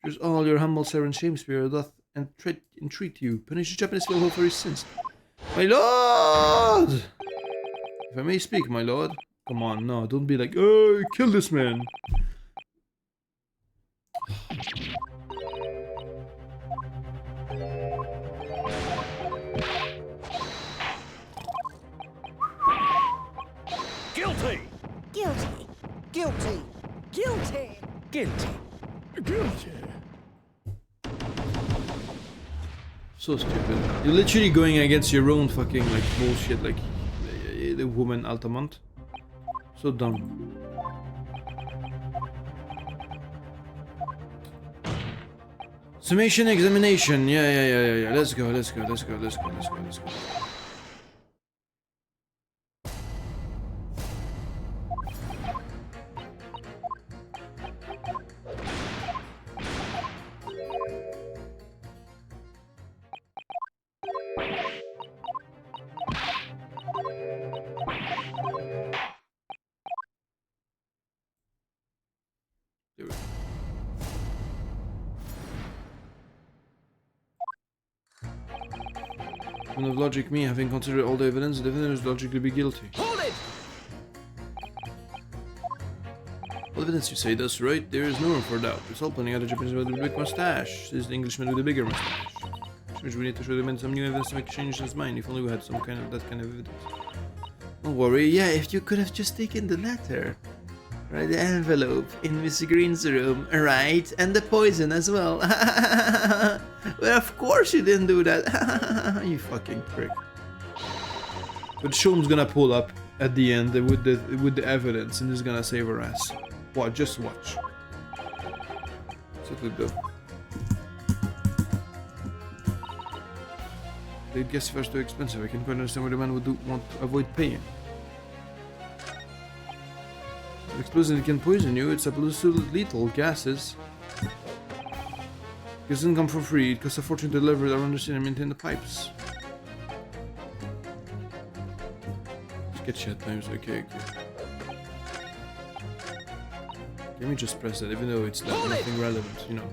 A: Here's all your humble servant Shakespeare doth entreat you. Punish the Japanese fellow for his sins. My lord! If I may speak, my lord. Come on, no, don't be like, oh, kill this man.
B: Guilty!
C: Guilty.
B: Guilty!
C: Guilty.
B: Guilty!
D: Guilty.
A: So stupid. You're literally going against your own fucking like bullshit, like the woman Altamont. So dumb. Summation examination. Yeah. Let's go. There we go. When of logic me, having considered all the evidence, the defendant is logically be guilty.
B: Hold it!
A: All evidence you say that's right, there is no room for doubt. It's all pointing out a Japanese man with a big mustache. This is the Englishman with a bigger mustache. Which we need to show the man some new evidence to make change in his mind, if only we had some kind of that kind of evidence. Don't worry, yeah, if you could have just taken the letter. Right, the envelope in Miss Green's room, right? And the poison as well. Well, of course you didn't do that. You fucking prick. But Shom's gonna pull up at the end with the evidence and he's gonna save her ass. What? Just watch. So good though. The gas fare is too expensive. I can quite understand why the man would want to avoid paying. The explosion can poison you. It's absolutely lethal gases. It doesn't come for free. It costs a fortune to deliver it, understand and maintain the pipes. Sketchy at times. Okay. Let me just press that, even though it's like nothing relevant, you know.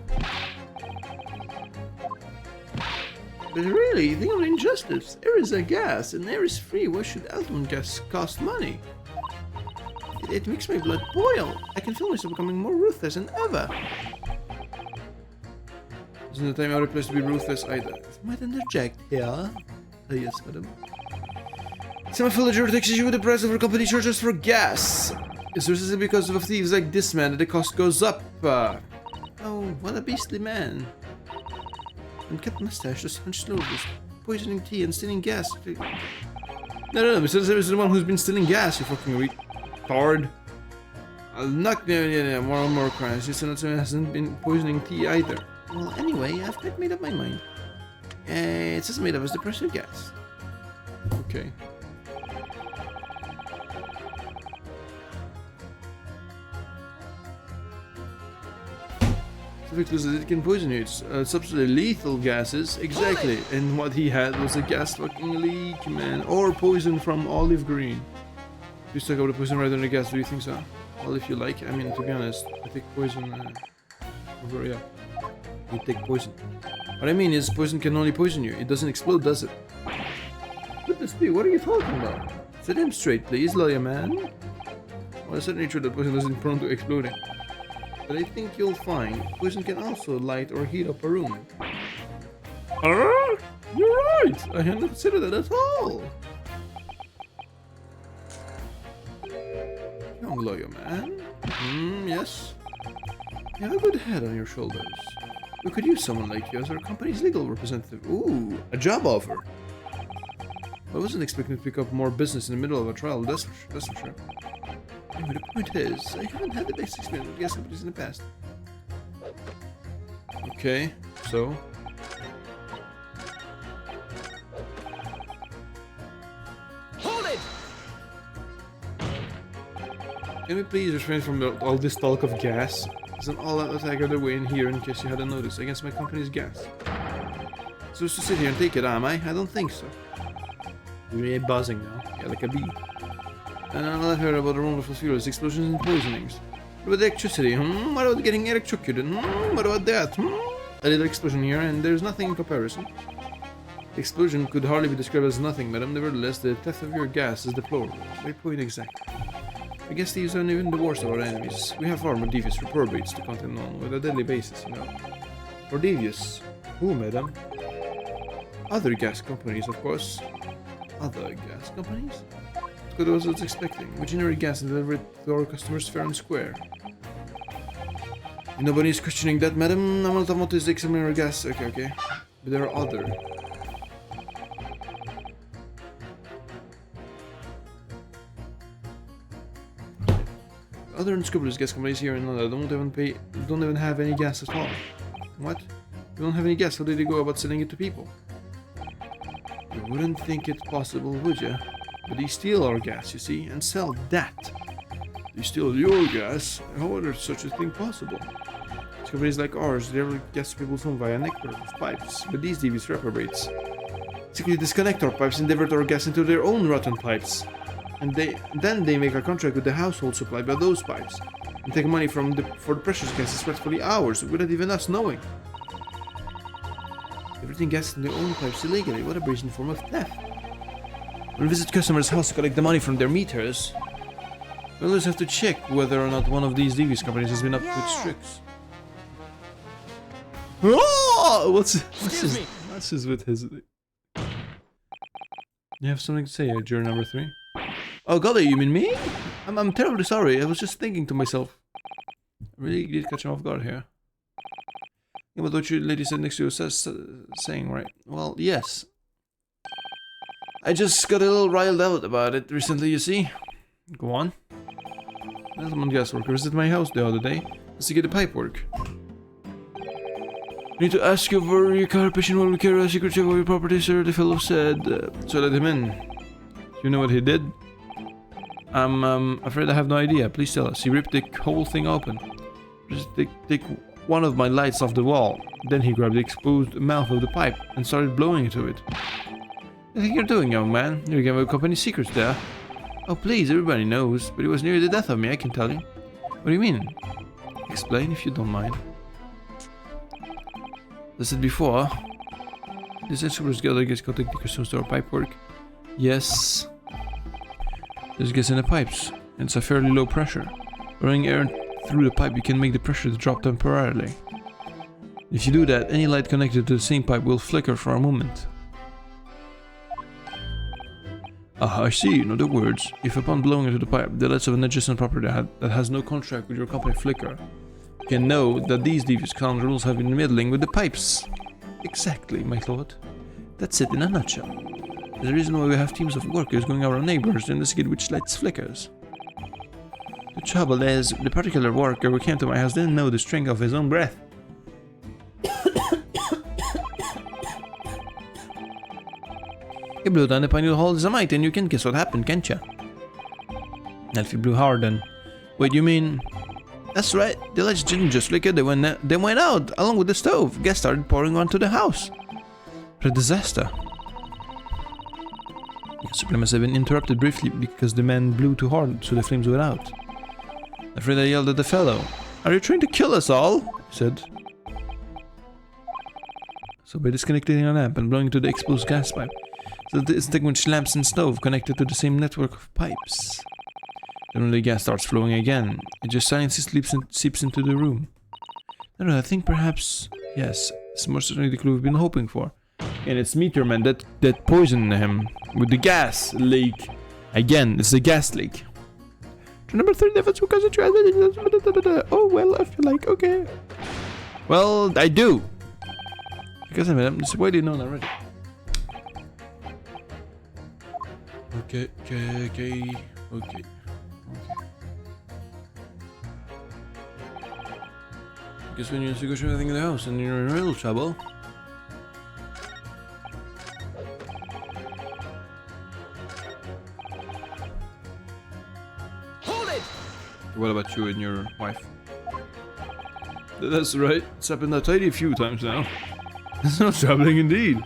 A: But really, think of injustice. Air is a gas, and air is free. Why should almond gas cost money? It makes my blood boil. I can feel myself becoming more ruthless than ever. Isn't the time or place to be ruthless either? If I might interject here. Oh yes, madam. Some villager takes issue with the price of our company charges for gas. Is this because of thieves like this man that the cost goes up? Oh, what a beastly man. And cut mustache, just hunched over, poisoning tea and stealing gas. No, Mr. This is the one who's been stealing gas, you fucking retard. I'll knock more crimes. This hasn't been poisoning tea either. Well, anyway, I've quite made up my mind. It says made up as the price of gas. Okay. Because it can poison you. It's substantially lethal gases. Exactly. And what he had was a gas fucking leak, man. Or poison from olive green. Please talk about the poison rather than the gas. Do you think so? Well, if you like. I mean, to be honest, I take poison. Over, yeah. You take poison. What I mean is, poison can only poison you. It doesn't explode, does it? Goodness me, what are you talking about? Set him straight, please, lawyer man. Well, it's certainly true that poison isn't prone to exploding. But I think you'll find poison can also light or heat up a room. You're right! I hadn't considered that at all! Young lawyer man. Yes? You have a good head on your shoulders. We could use someone like you as our company's legal representative. Ooh, a job offer! I wasn't expecting to pick up more business in the middle of a trial, that's for sure. Anyway, the point is, I haven't had the best experience with gas companies in the past. Okay, so? Can we please refrain from all this talk of gas? There's an all-out attack of the way in here in case you hadn't noticed against my company's gas. So just to sit here and take it, am I? I don't think so. You're really buzzing now. Yeah, like a bee. And all I've heard about the wonderful fuels, explosions and poisonings. What about the electricity? What about getting electrocuted? What about that? A little explosion here, and there's nothing in comparison. The explosion could hardly be described as nothing, madam. Nevertheless, the theft of your gas is deplorable. My point exactly. I guess these aren't even the worst of our enemies. We have far more devious reprobates to contend on with a deadly basis, you know. Or devious? Who, madam? Other gas companies, of course. Other gas companies? That's what I was expecting. We generate gas and deliver it to our customers fair and square. Nobody is questioning that, madam. I'm not about to examine our gas. Okay. But there are other. Other unscrupulous gas companies here in London don't even have any gas at all. What? You don't have any gas, how did they go about selling it to people? You wouldn't think it possible, would you? But they steal our gas, you see, and sell that. They steal your gas? How is such a thing possible? Companies like ours deliver gas to people's home via a network of pipes, but these devious reprobates simply disconnect our pipes and divert our gas into their own rotten pipes. And then they make a contract with the household supply by those pipes and take money for the precious gas is rightfully ours without even us knowing. Everything gas in their own pipes illegally. What a brazen form of theft. We'll visit customers' house to collect the money from their meters. We'll just have to check whether or not one of these devious companies has been up to its tricks. Oh! What's his with his... You have something to say, juror number 3? Oh golly, you mean me? I'm terribly sorry, I was just thinking to myself. I really did catch him off guard here. Yeah, but what your lady said next to you was saying, right? Well, yes. I just got a little riled out about it recently, you see. Go on. There's one gas worker visited my house the other day to get the pipe work. I need to ask you for your cooperation while we carry a secret check of your property, sir, the fellow said. So I let him in. You know what he did? I'm afraid I have no idea. Please tell us. He ripped the whole thing open. Just take one of my lights off the wall. Then he grabbed the exposed mouth of the pipe and started blowing into it. What do you think you're doing, young man? You're giving away company secrets there. Oh, please, everybody knows. But it was near the death of me, I can tell you. What do you mean? Explain if you don't mind. As I said before, this experts gather gets contact the customers to our pipe work. Yes. There's gas in the pipes, and it's a fairly low pressure. Running air through the pipe, you can make the pressure drop temporarily. If you do that, any light connected to the same pipe will flicker for a moment. Ah, I see. In other words, if upon blowing into the pipe, the lights of an adjacent property that has no contract with your company flicker, you can know that these devious scoundrels have been meddling with the pipes. Exactly, my lord. That's it in a nutshell. There's a reason why we have teams of workers going around neighbors to investigate which lights flickers. The trouble is, the particular worker who came to my house didn't know the strength of his own breath. He blew down the pineal hole as a mite, and you can guess what happened, can't you? Now if you blew hard then... Wait, you mean... That's right, the lights didn't just flicker, they went out, along with the stove. Gas started pouring onto the house. What a disaster. The supply must have been interrupted briefly because the man blew too hard, so the flames went out. Afraid I yelled at the fellow. Are you trying to kill us all? He said. So by disconnecting a lamp and blowing into the exposed gas pipe, so the extinguished lamps and stove connected to the same network of pipes. Then when the gas starts flowing again, it just silently seeps into the room. No, I think perhaps... Yes, it's most certainly the clue we've been hoping for. And it's METHANE that poisoned him with the gas leak. Again, it's a gas leak. Number 3 difference because it oh well, I feel like okay. Well, I do. Because I mean, it's widely known already. Okay. Guess when you secure everything in the house and you're in real trouble. What about you and your wife? That's right. It's happened a tidy few times now. It's not troubling indeed.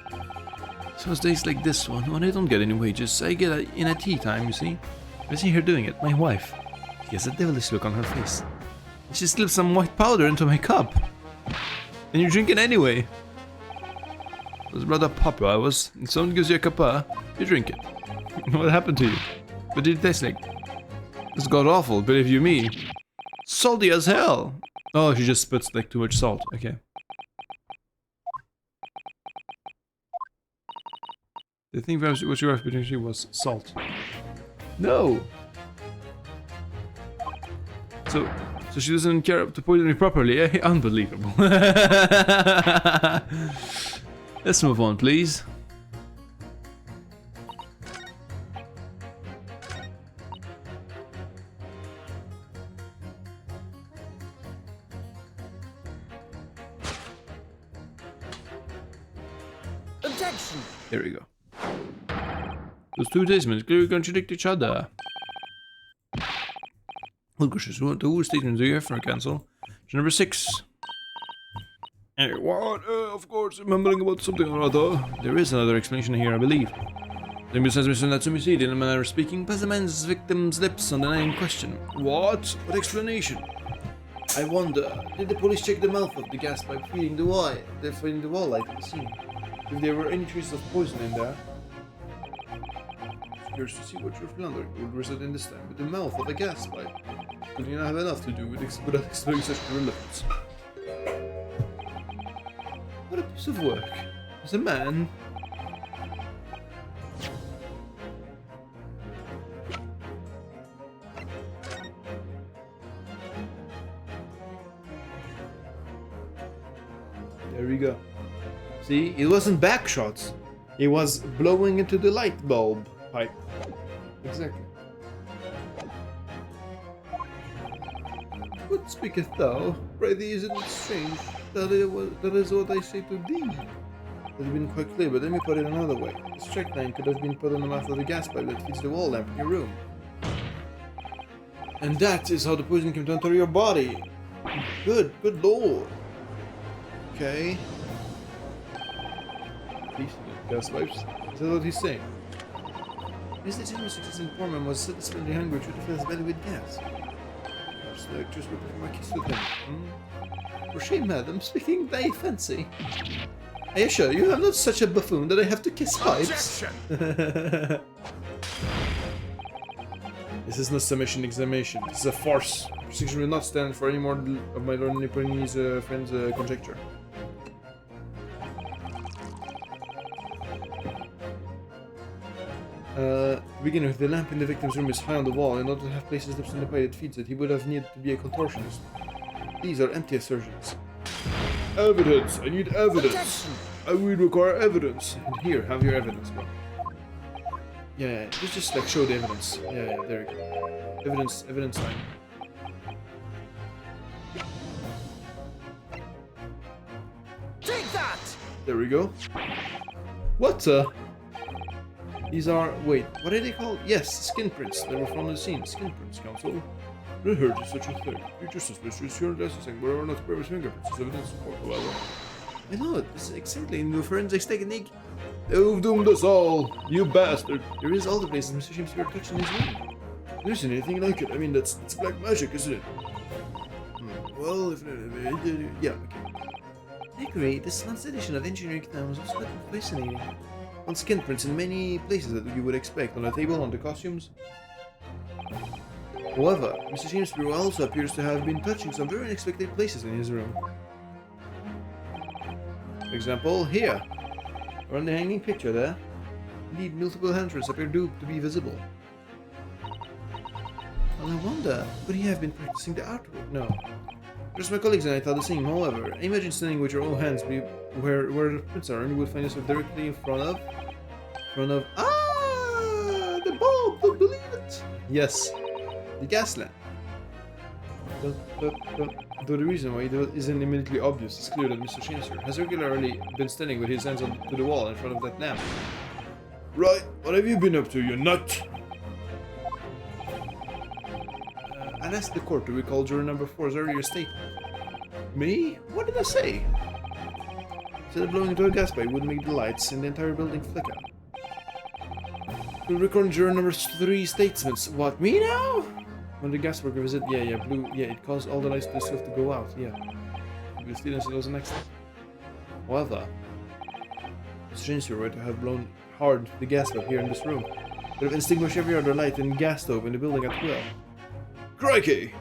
A: So it's days like this one, when I don't get any wages, I get in at tea time, you see? I see her doing it, my wife. She has a devilish look on her face. She slipped some white powder into my cup. And you drink it anyway. I was brought up proper, I was. If someone gives you a cuppa, you drink it. What happened to you? What did it taste like? It's god awful, believe you me. Salty as hell. Oh, she just puts like too much salt. Okay. The thing perhaps what your wife potentially was salt. No. So she doesn't care to poison me properly. Eh? Unbelievable. Let's move on, please.
C: Objection.
A: There we go. Those two statements clearly contradict each other. Well, gracious, the whole statement do you have for a cancel? Number 6. Hey, what? Of course, I'm mumbling about something or other. There is another explanation here, I believe. Then besides Mr. Natsumi said, in a manner of speaking, past the man's victim's lips on the name question. What? What explanation? I wonder, did the police check the mouth of the gas pipe feeding the wall light at the scene? If there were any traces of poison in there? Curious to see what your flounder would result in this time with the mouth of a gas pipe. Could you not have enough to do without explaining such irrelevance? What a piece of work. As a man. There we go. See, it wasn't back shots. It was blowing into the light bulb pipe. Exactly. What speaketh thou? Pray thee, is it not strange? That is what I say to thee. That has been quite clear, but let me put it another way. The strychnine could have been put on the mouth of the gas pipe that feeds the wall lamp in your room. And that is how the poison came to enter your body. Good lord. Okay. Gas pipes? Is that what he's saying? Mr. Timothy's informant was satisfactorily hungry to fill his belly with gas. Perhaps the actress would prefer my kiss with him. For shame, madam, speaking very fancy. I assure you, I'm not such a buffoon that I have to kiss pipes. This is not submission examination. This is a farce. Prosecution will not stand for any more of my Lord Nipponese friend's conjecture. To begin with, the lamp in the victim's room is high on the wall. In order to have placed his lips on the pipe that feeds it, he would have needed to be a contortionist. These are empty assertions. Evidence! I need evidence! I will require evidence! And here, have your evidence, bro. Yeah, just like show the evidence. Yeah, there we go. Evidence time.
C: Take that!
A: There we go. What These are, wait, what are they called? Yes, skin prints. They were found on the scene. Skin prints, counsel. I heard of such a thing. Your justice mysteries here assessing whether or not the previous fingerprints is evidence support, however. I know it. This is exactly in the forensics technique. You've doomed us all, you bastard. There is all the places Mr. James were touching his room. There isn't anything like it. I mean, that's black magic, isn't it? Well, if yeah, okay. I agree. This month's edition of Engineering Town was also quite fascinating. On skin prints in many places that you would expect, on the table, on the costumes. However, Mr. Jamesbury also appears to have been touching some very unexpected places in his room. For example, here, or on the hanging picture there. Indeed, multiple handprints appear to be visible. Well, I wonder, could he have been practicing the artwork? No. Just my colleagues and I thought the same, however. Imagine standing with your own hands where the prints are, and you would find yourself directly in front of... the bulb! Don't believe it! Yes, the gas lamp. Though the reason why it isn't immediately obvious, it's clear that Mr. Chancellor has regularly been standing with his hands to the wall in front of that lamp. Right, what have you been up to, you nut? An asked the court to recall juror number 4's earlier statement. Me? What did I say? Instead of blowing into a gas pipe would make the lights in the entire building flicker. We'll record juror number 3's statements. What, me now? When the gas worker visit, blew, it caused all the lights to the to go out, The students, it was an accident. However, it's strange you were to have blown hard the gas pipe here in this room. Could have extinguished every other light and gas stove in the building as well. Crikey!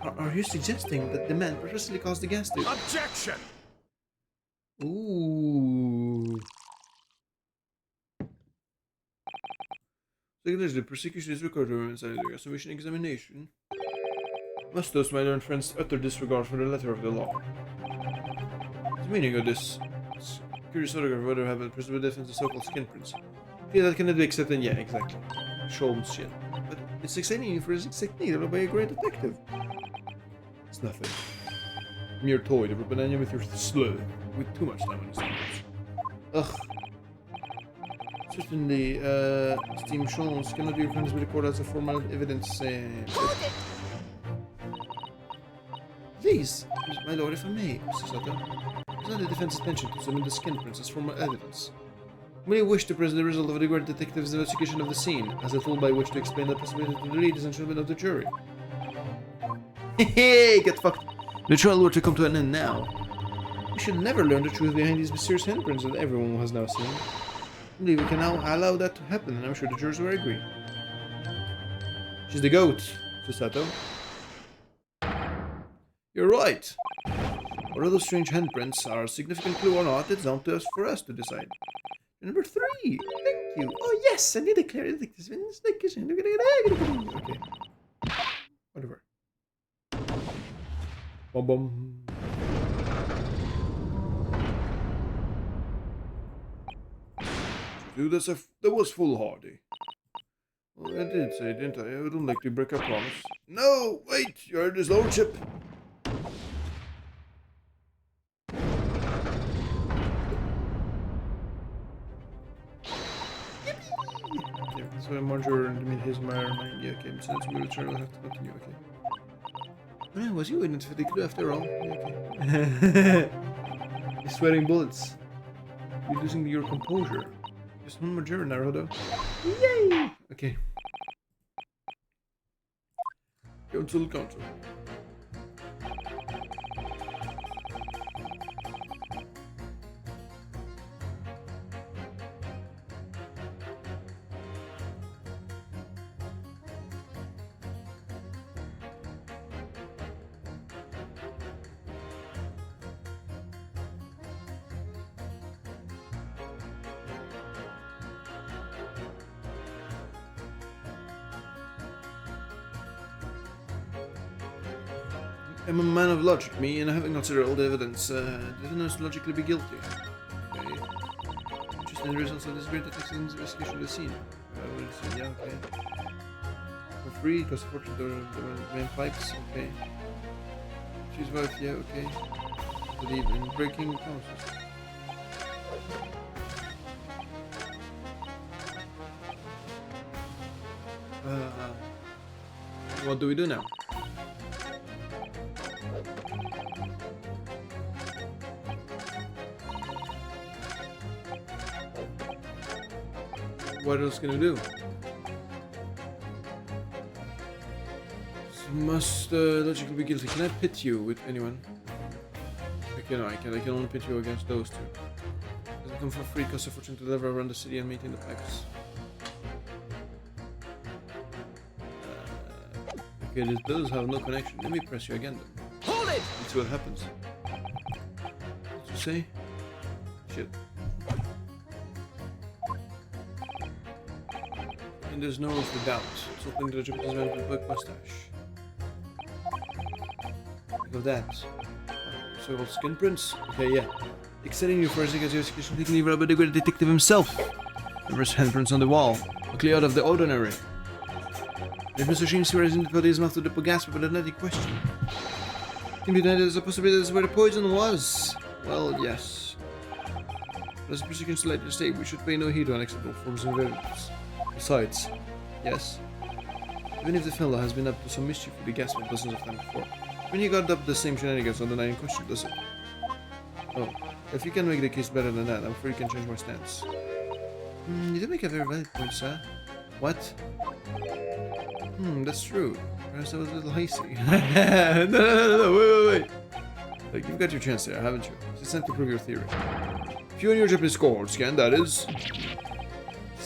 A: Are you suggesting that the man purposely caused the gas to...
C: Objection!
A: Ooh. So the prosecution is required to remain inside the submission examination. Must those my learned friends utter disregard for the letter of the law? The meaning of this curious photograph of whether have been preserved defense of so-called skin prints. Yeah, that cannot be accepted. Yeah, exactly. Sholmes shit. But it's exciting for his technique developed by a great detective. It's nothing. Mere toy to rub an onion with your slur. With too much time on his hands. Ugh. Certainly, Steam Sholmes cannot be referenced with the court as a formal evidence. Please, my lord, if I may, Mr. Sutter. It's not the defense's intention to submit the skin prints as formal evidence. We wish to present the result of the great detective's investigation of the scene, as a tool by which to explain the possibility to the ladies and gentlemen of the jury. Hey, get fucked! The trial were to come to an end now. We should never learn the truth behind these mysterious handprints that everyone has now seen. I believe we can now allow that to happen, and I'm sure the jurors will agree. She's the goat, Susato. You're right. Whether those strange handprints are a significant clue or not, it's down to us for us to decide. Number 3. Thank you. Oh yes, I need a clear investigation. Okay. Whatever. Bum bum. Dude, that was foolhardy. Well, I did say, didn't I? I wouldn't like to break our promise. No, wait, you heard his lordship. So Marjorie and his mind. Yeah, okay. Since we return, we'll have to continue. Okay. Oh, yeah, was you identified the clue after all? Yeah, okay. You're sweating bullets. You're losing your composure. Just one more juror, Naruto. Yay! Okay. Council. I'm a man of logic, me, and having considered all the evidence, defendants logically be guilty. Okay. Interested in the results of this great detective's investigation of the scene. I would say, yeah, okay. For free, because fortunately there were main pipes, okay. She's wife, yeah, okay. Believe in breaking promises. What do we do now? What else can I do? You must logically be guilty. Can I pit you with anyone? Okay, no, I can only pit you against those two. Doesn't come for free, cost a fortune to deliver around the city and maintain the pipes. Okay, these bills have no connection. Let me press you again then.
C: Hold it!
A: Let's see what happens. What did you say? Shit. And there's no room for doubt. It's opening to the Japanese man with a black mustache. Look at that. So skin prints? Okay, yeah. Exciting you for a second investigation taken over by the great detective himself. Numerous handprints on the wall. Luckily out of the ordinary. If Mr. James Swear isn't put his mouth to the gas with an question. Can be denied there's a possibility that's where the poison was. Well, yes. But as the prosecution slightly state, we should pay no heed to unacceptable forms of evidence. Besides, yes, Even if the fellow has been up to some mischief with the gas man dozens of times before. When he got up the same shenanigans on the night in question, does it? Oh, if you can make the case better than that, I'm afraid you can change my stance. You do make a very valid point, sir. What? That's true. Perhaps I was a little hasty. No, wait. Look, you've got your chance there, haven't you? It's time to prove your theory. If you and your Japanese cohorts can, that is.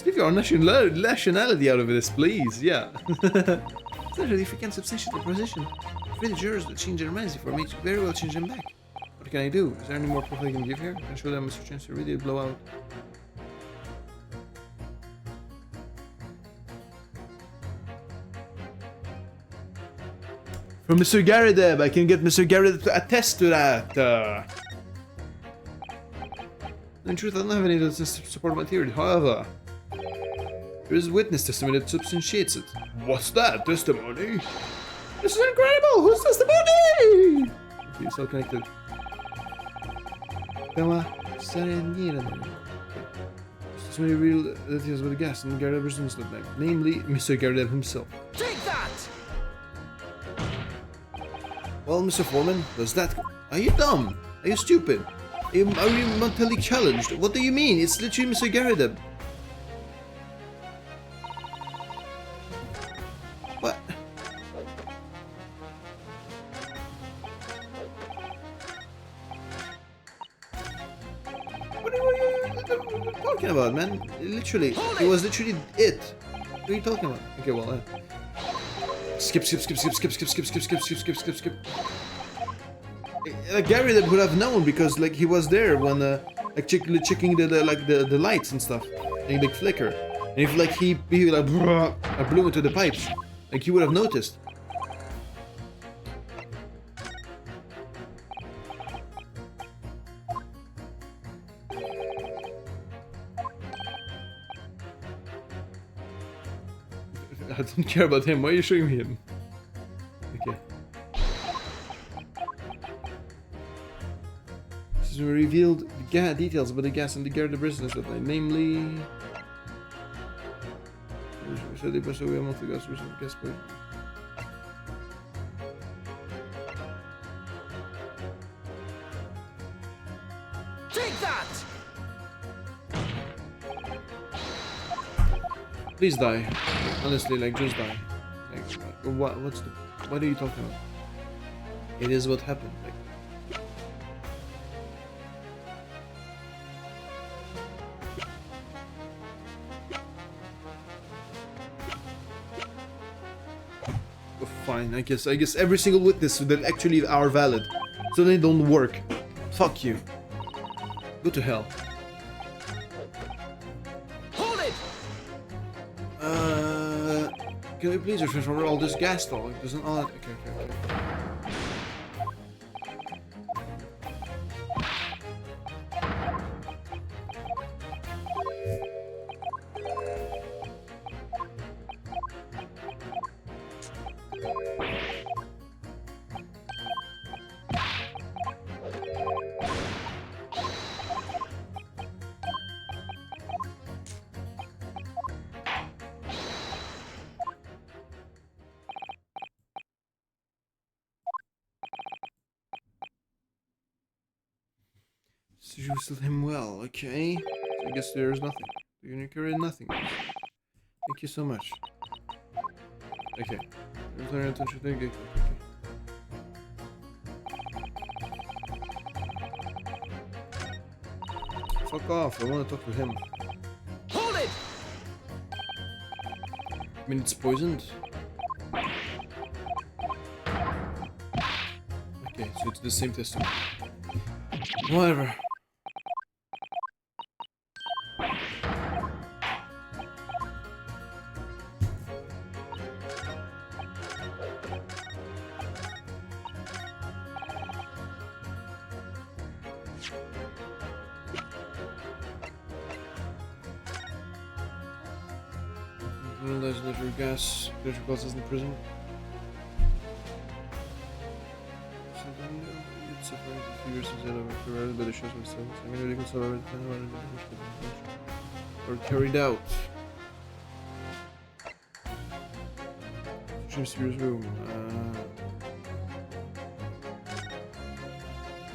A: Leave your nationality out of this, please. Yeah. Especially if you can substantiate the position. For the jurors that change their minds before me to very well change them back. What can I do? Is there any more proof I can give here? I can show them Mr. Chance to really blow out. From Mr. Garadeb, I can get Mr. Garadeb to attest to that. In truth, I don't have any evidence to support my theory. However, there is witness testimony that substantiates it. What's that? Testimony? This is incredible! Whose testimony? Okay, it's all connected. Testimony real details with the gas and Garadeb resumes that night. Namely, Mr. Garadeb himself.
C: Take that!
A: Well, Mr. Foreman, does that... Are you dumb? Are you stupid? Are you mentally challenged? What do you mean? It's literally Mr. Garadeb. What? What are you talking about, man? Literally, it was literally it. What are you talking about? Okay, well, skip. Gary that would have known because like he was there when like checking the lights and stuff, and like flicker. And if like he like blew into the pipes, like he would have noticed. I don't care about him. Why are you showing me him? Okay. This is revealed the details about the gas and the Garadeb business that night, namely. So they passed away a month ago, so gas poison.
C: Take that!
A: Please die. Honestly, like just die. Like what are you talking about? It is what happened. Like fine, I guess every single witness that actually are valid. So they don't work. Fuck you. Go to hell. Can we please refrain from all this gas talk? Doesn't all that... Okay. So you still him well, okay? So I guess there's nothing. You're gonna carry nothing. Thank you so much. Okay. Return attention. Okay. Fuck off, I wanna talk to him.
C: Hold it!
A: I mean, it's poisoned. Okay, so it's the same testimony. Whatever. There's natural gas, natural causes in the prison. It's suffering a few years instead of provided by the shows themselves. I mean, they can survive or carried out. Shakespeare's room.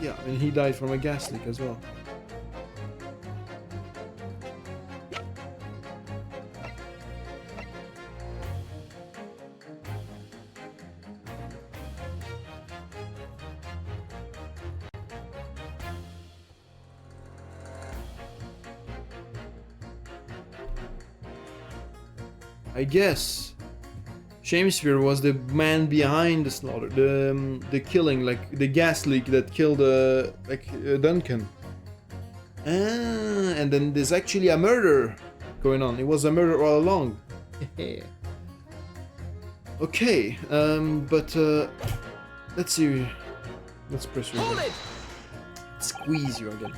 A: Yeah, I mean, he died from a gas leak as well. I guess Shakespeare was the man behind the slaughter, the killing, like the gas leak that killed Duncan. And then there's actually a murder going on. It was a murder all along. Okay, but let's see. Let's press you again. Squeeze you again.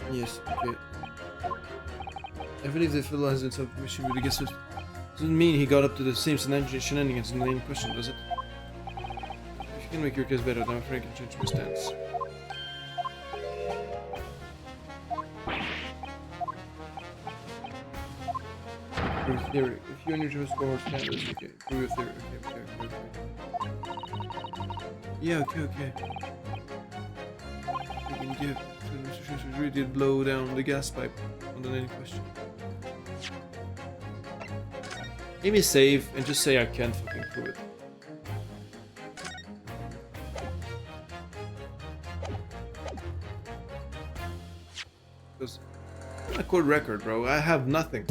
A: Yes, okay. I believe the fellow has himself issue with the guest list. Doesn't mean he got up to the same shenanigans in the main question, does it? If you can make your case better, then I'm afraid I can change my stance. Prove theory. If you and your choice forward standards, okay. Prove your theory. Yeah, okay. You can give. Mr. Schuster really did blow down the gas pipe on any question. Maybe save and just say I can't fucking prove it. Because a court record, bro. I have nothing.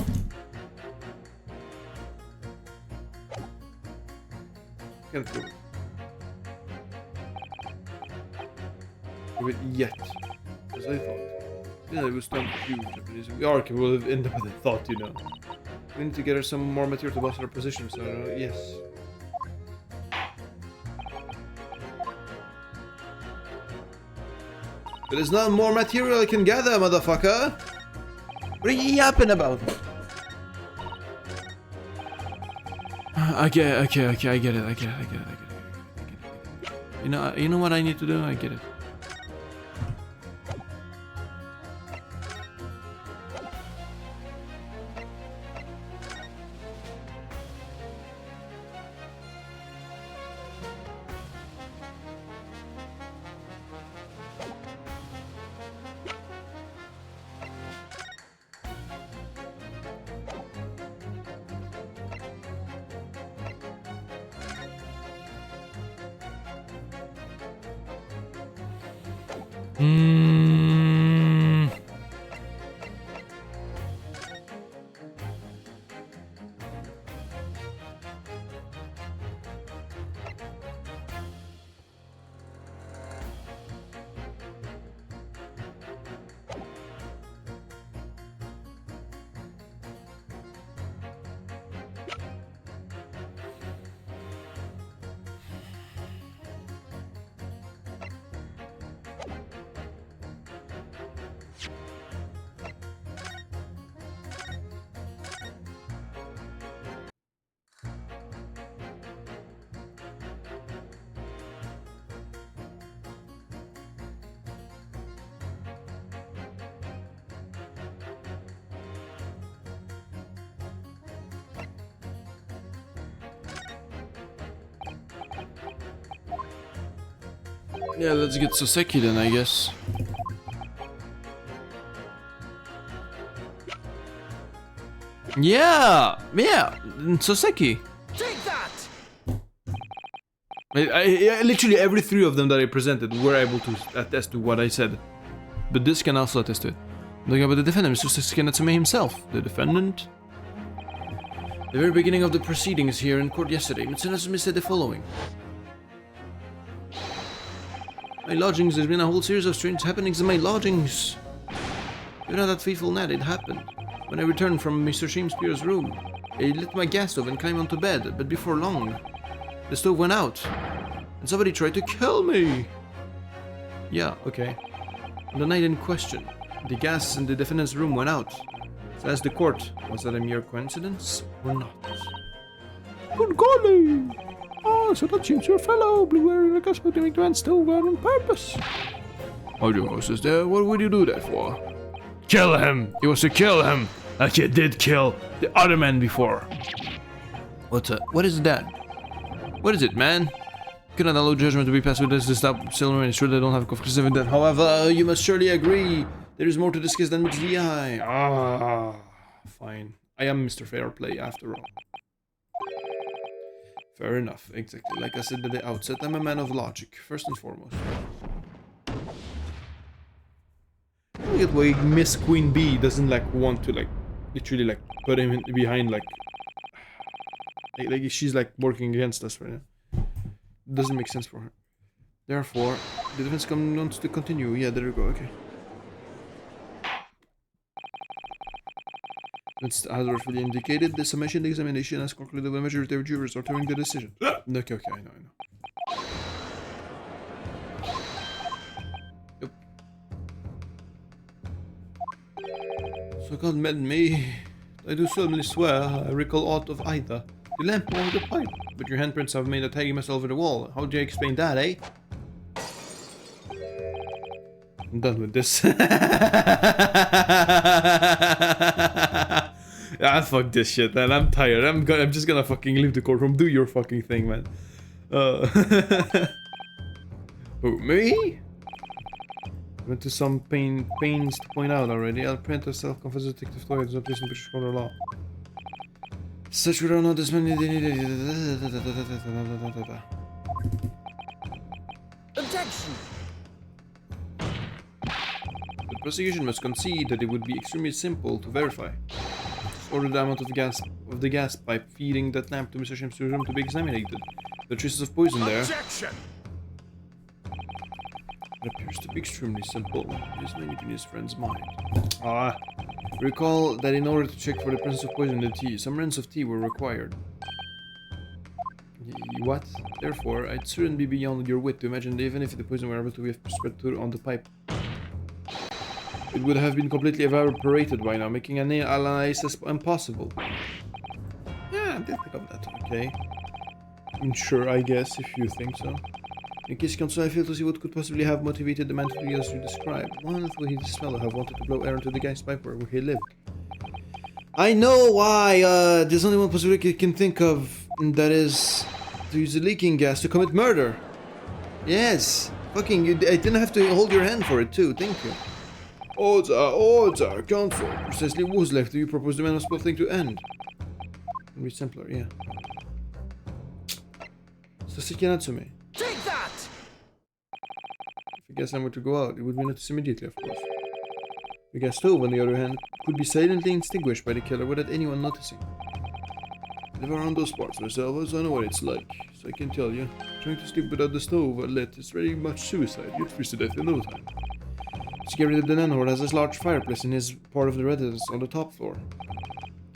A: Can't prove it. Prove it yet. As I thought. Yeah, it was done huge. Okay, we'll end up with a thought, you know. We need to get her some more material to bolster our position, so yes. But there's not more material I can gather, motherfucker! What are you yapping about? I get it. You know what I need to do? I get it. Yeah, let's get Soseki then, I guess. Yeah, Soseki.
C: Take that!
A: I literally every three of them that I presented were able to attest to what I said. But this can also attest to it. Looking about the defendant, Mr. Soseki Natsume himself. The defendant? The very beginning of the proceedings here in court yesterday, Mr. Natsume said the following. My lodgings, there's been a whole series of strange happenings in my lodgings. You know that fateful night it happened. When I returned from Mr. Shakespeare's room, I lit my gas stove and climbed onto bed, but before long, the stove went out, and somebody tried to kill me. Yeah, okay. On the night in question, the gas in the defendant's room went out. So as the court, was that a mere coincidence or not? Good golly! Oh, so that seems your fellow blew wearing a gas doing to end stove on purpose. Oh, your host is there. What would you do that for? Kill him! It was to kill him! Like you did kill the other man before. What is that? What is it, man? Cannot allow judgment to be passed with this to stop Silver and ensure they don't have conclusive evidence. However, you must surely agree there is more to discuss than meets the eye. Ah, fine. I am Mr. Fairplay after all. Fair enough, exactly. Like I said at the outset, I'm a man of logic, first and foremost. I don't get why Miss Queen Bee doesn't like want to like literally like put him behind like she's like working against us right now. Doesn't make sense for her. Therefore, the defense wants to continue. Yeah, there we go. Okay. As already indicated, the summation examination has concluded the majority of jurors are turning the decision. Okay, I know. Yep. So God meant me. I do solemnly swear I recall aught of either the lamp or the pipe. But your handprints have made a tag myself over the wall. How do you explain that, eh? I'm done with this. Ah, fuck this shit, man. I'm tired. I'm just gonna fucking leave the courtroom. Do your fucking thing, man. Who, me? Went to some pains to point out already. I'll print a self-confessed detective lawyer is a place in British court of law. Such would not this many.
C: Objection!
A: The prosecution must concede that it would be extremely simple to verify. Just order the amount of the gas pipe feeding that lamp to Mr. Shim's room to be examined. The traces of poison there.
C: Objection!
A: It appears to be extremely simple. It is maybe in his friend's mind. Ah. Recall that in order to check for the presence of poison in the tea, some rinse of tea were required. What? Therefore, it shouldn't be beyond your wit to imagine that even if the poison were able to be spread on the pipe, it would have been completely evaporated by now, making an analysis impossible. Yeah, I did think of that, okay. Sure, I guess, if you think so. In case counsel, I fail to see what could possibly have motivated the man to do as you described. One would he this fellow have wanted to blow air into the gas pipe where he lived? I know why! There's only one possibility I can think of, and that is to use the leaking gas to commit murder. Yes! Fucking, I didn't have to hold your hand for it too, thank you. Odds are, counsel. Precisely what was left do you propose the man was thing to end? Be simpler, yeah. Sasuke Natsume.
C: Take that!
A: If a gas lamp were to go out, it would be noticed immediately, of course. The gas stove, on the other hand, could be silently extinguished by the killer without anyone noticing. I live around those parts myself, so I know what it's like. So I can tell you, trying to sleep without the stove lit is very much suicide. You'd freeze to death in no time. To get rid of the landlord has this large fireplace in his part of the residence on the top floor.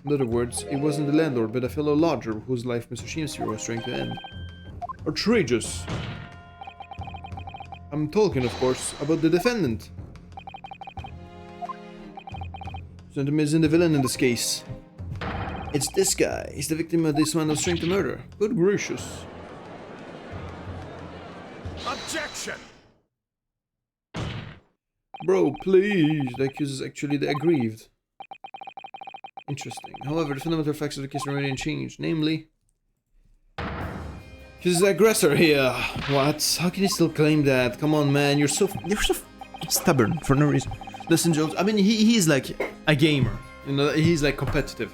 A: In other words, it wasn't the landlord, but a fellow lodger whose life Mr. Shimsir was trying to end. Outrageous! I'm talking, of course, about the defendant. Gentleman isn't the villain in this case. It's this guy. He's the victim of this man was trying to murder. Good gracious.
C: Objection!
A: Bro, please. The accused is actually the aggrieved. Interesting. However, the fundamental facts of the case remain unchanged. Namely, he's the aggressor here. What? How can you still claim that? Come on, man. You're so stubborn for no reason. Listen, Jones. I mean, he's like a gamer. You know, he's like competitive.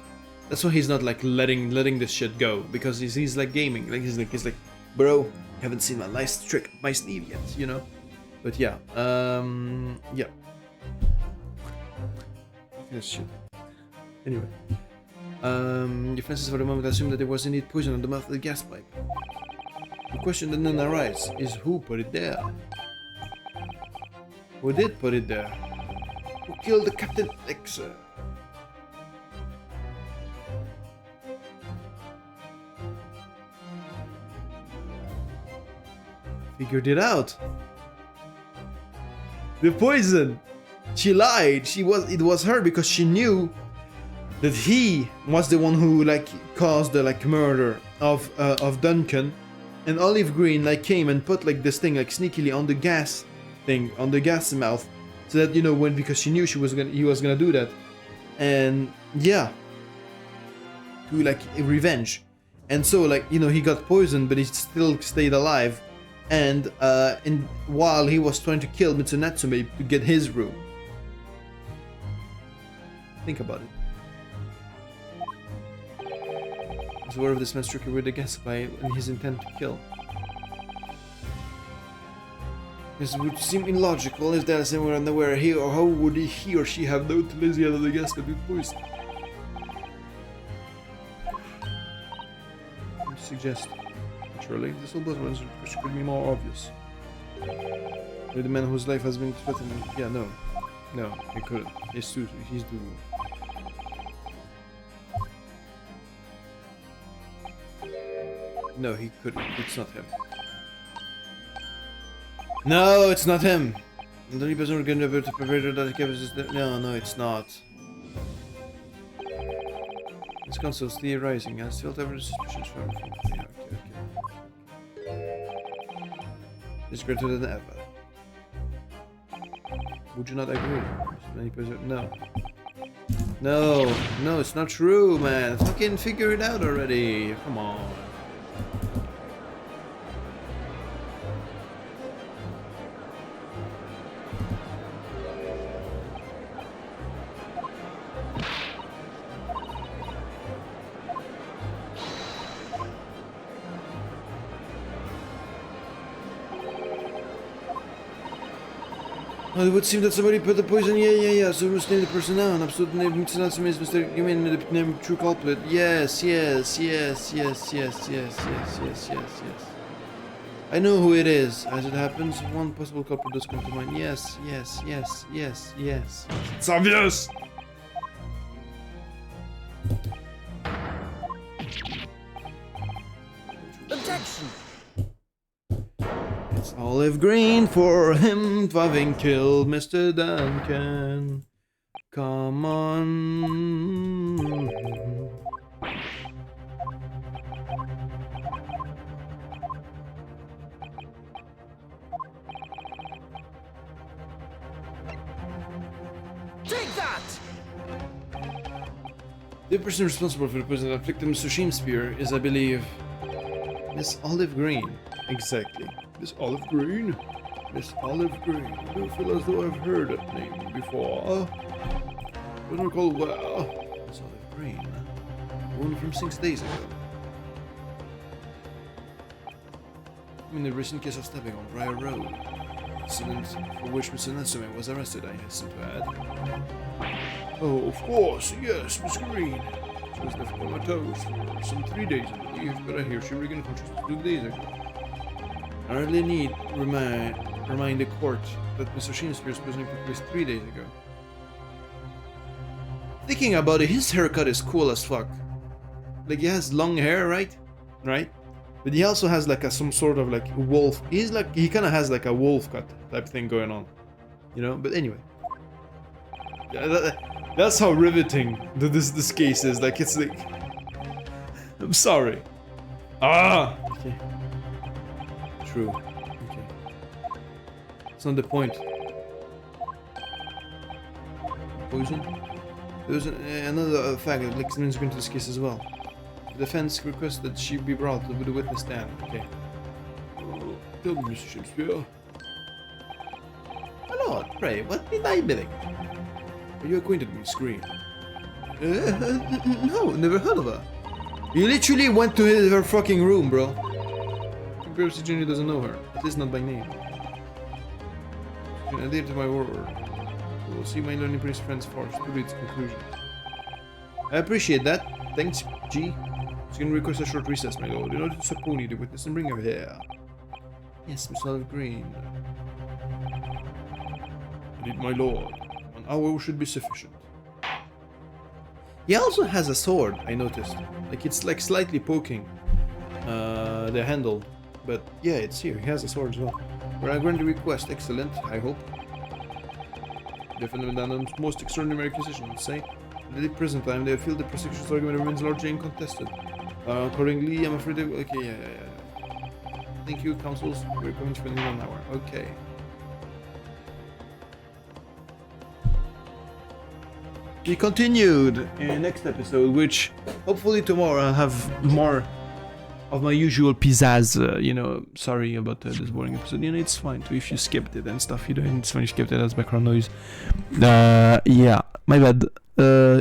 A: That's why he's not like letting this shit go, because he's like gaming. Like he's like, bro, haven't seen my last trick up my sleeve yet, you know. But yeah, yeah. This shit. Anyway, defenses for the moment assume that there was indeed poison on the mouth of the gas pipe. The question that then arises is who put it there? Who did put it there? Who killed the Captain X? Figured it out. The poison. She lied. It was her because she knew that he was the one who like caused the like murder of Duncan, and Olive Green like came and put like this thing like sneakily on the gas thing on the gas mouth, so that, you know, when, because she knew he was gonna do that, and yeah, to like revenge. And so, like, you know, he got poisoned, but he still stayed alive, and while he was trying to kill Mitsunatsume to get his room. Think about it. I was aware of this man's tricky with the gas supply and his intent to kill. This would seem illogical if there is somewhere unaware here, or how would he or she have known to lazy out of the gas could be poisoned? I suggest, naturally, this whole bottom which could be more obvious. With the man whose life has been threatened. Yeah, no, he couldn't. He's too. No, he couldn't. It's not him. No, it's not him. The only person we're going to be able to prepare that is no, it's not. This constantly theorizing has felt every suspicions from. Yeah, okay. It's greater than ever. Would you not agree? No. No, it's not true, man. Fucking figure it out already. Come on. Well, it would seem that somebody put the poison. Yeah. So who's named the person now? And absolutely named Mitsunatsume is Mr. You mean the name true culprit? Yes. I know who it is. As it happens, one possible culprit does come to mind. Yes. It's obvious.
C: Objection!
A: It's olive green for him having killed Mr. Duncan. Come on.
C: Take that!
A: The person responsible for the poison that inflicted Mr. Spear is, I believe, Miss Olive Green. Exactly. Miss Olive Green? Miss Olive Green. I do feel as though I've heard that name before. I don't recall well. Miss Olive Green. The one from 6 days ago. In the recent case of stabbing on Briar Road. Incident for which Mr. Natsume was arrested, I hasten to add. Oh, of course, yes, Miss Green. She was left comatose for some 3 days, I believe, but I hear she regained consciousness 2 days ago. I hardly need remind the court that Mr. Shakespeare's poisoning took place 3 days ago. Thinking about it, his haircut is cool as fuck. Like, he has long hair, right? But he also has like some sort of like wolf. He kind of has like a wolf cut type thing going on, you know. But anyway, that's how riveting this case is. Like, it's like, I'm sorry. Okay. True. Okay. It's not the point. Poison. There's another fact that links into this case as well. The defense requests that she be brought to the witness stand. Okay. Tell me, Mr. Shakespeare. My lord, pray, what be thy bidding? Are you acquainted with Miss Green? No, never heard of her. You literally went to her fucking room, bro. Perhaps Junior doesn't know her, at least not by name. I adhere to my word. We'll see my learning prince friends forced to its conclusion. I appreciate that. Thanks, G. I was going to request a short recess, my lord, in order to suppony the witness and bring her here. Yes, Miss Olive Green. Indeed, my lord. An hour should be sufficient. He also has a sword, I noticed. Like, it's like slightly poking the handle. But yeah, it's here. He has a sword as well. But I grant the request. Excellent, I hope. Defendant done the most extraordinary accusation, let's say. At the present time, they feel the prosecution's argument remains largely uncontested. Accordingly, I'm afraid they... Okay, yeah. Thank you, counsels. We're going to spend 1 hour. Okay. be continued in next episode, which hopefully tomorrow I'll have more of my usual pizzazz. Sorry about this boring episode. It's fine too if you skipped it and stuff. It's fine if you skipped it as background noise. Yeah, my bad.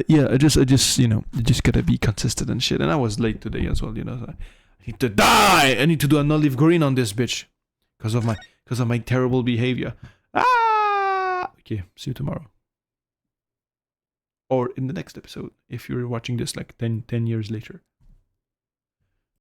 A: Yeah, I just you just gotta be consistent and shit. And I was late today as well. So I need to die. I need to do an olive green on this bitch because of my terrible behavior. Okay, see you tomorrow. Or in the next episode if you're watching this like 10 years later.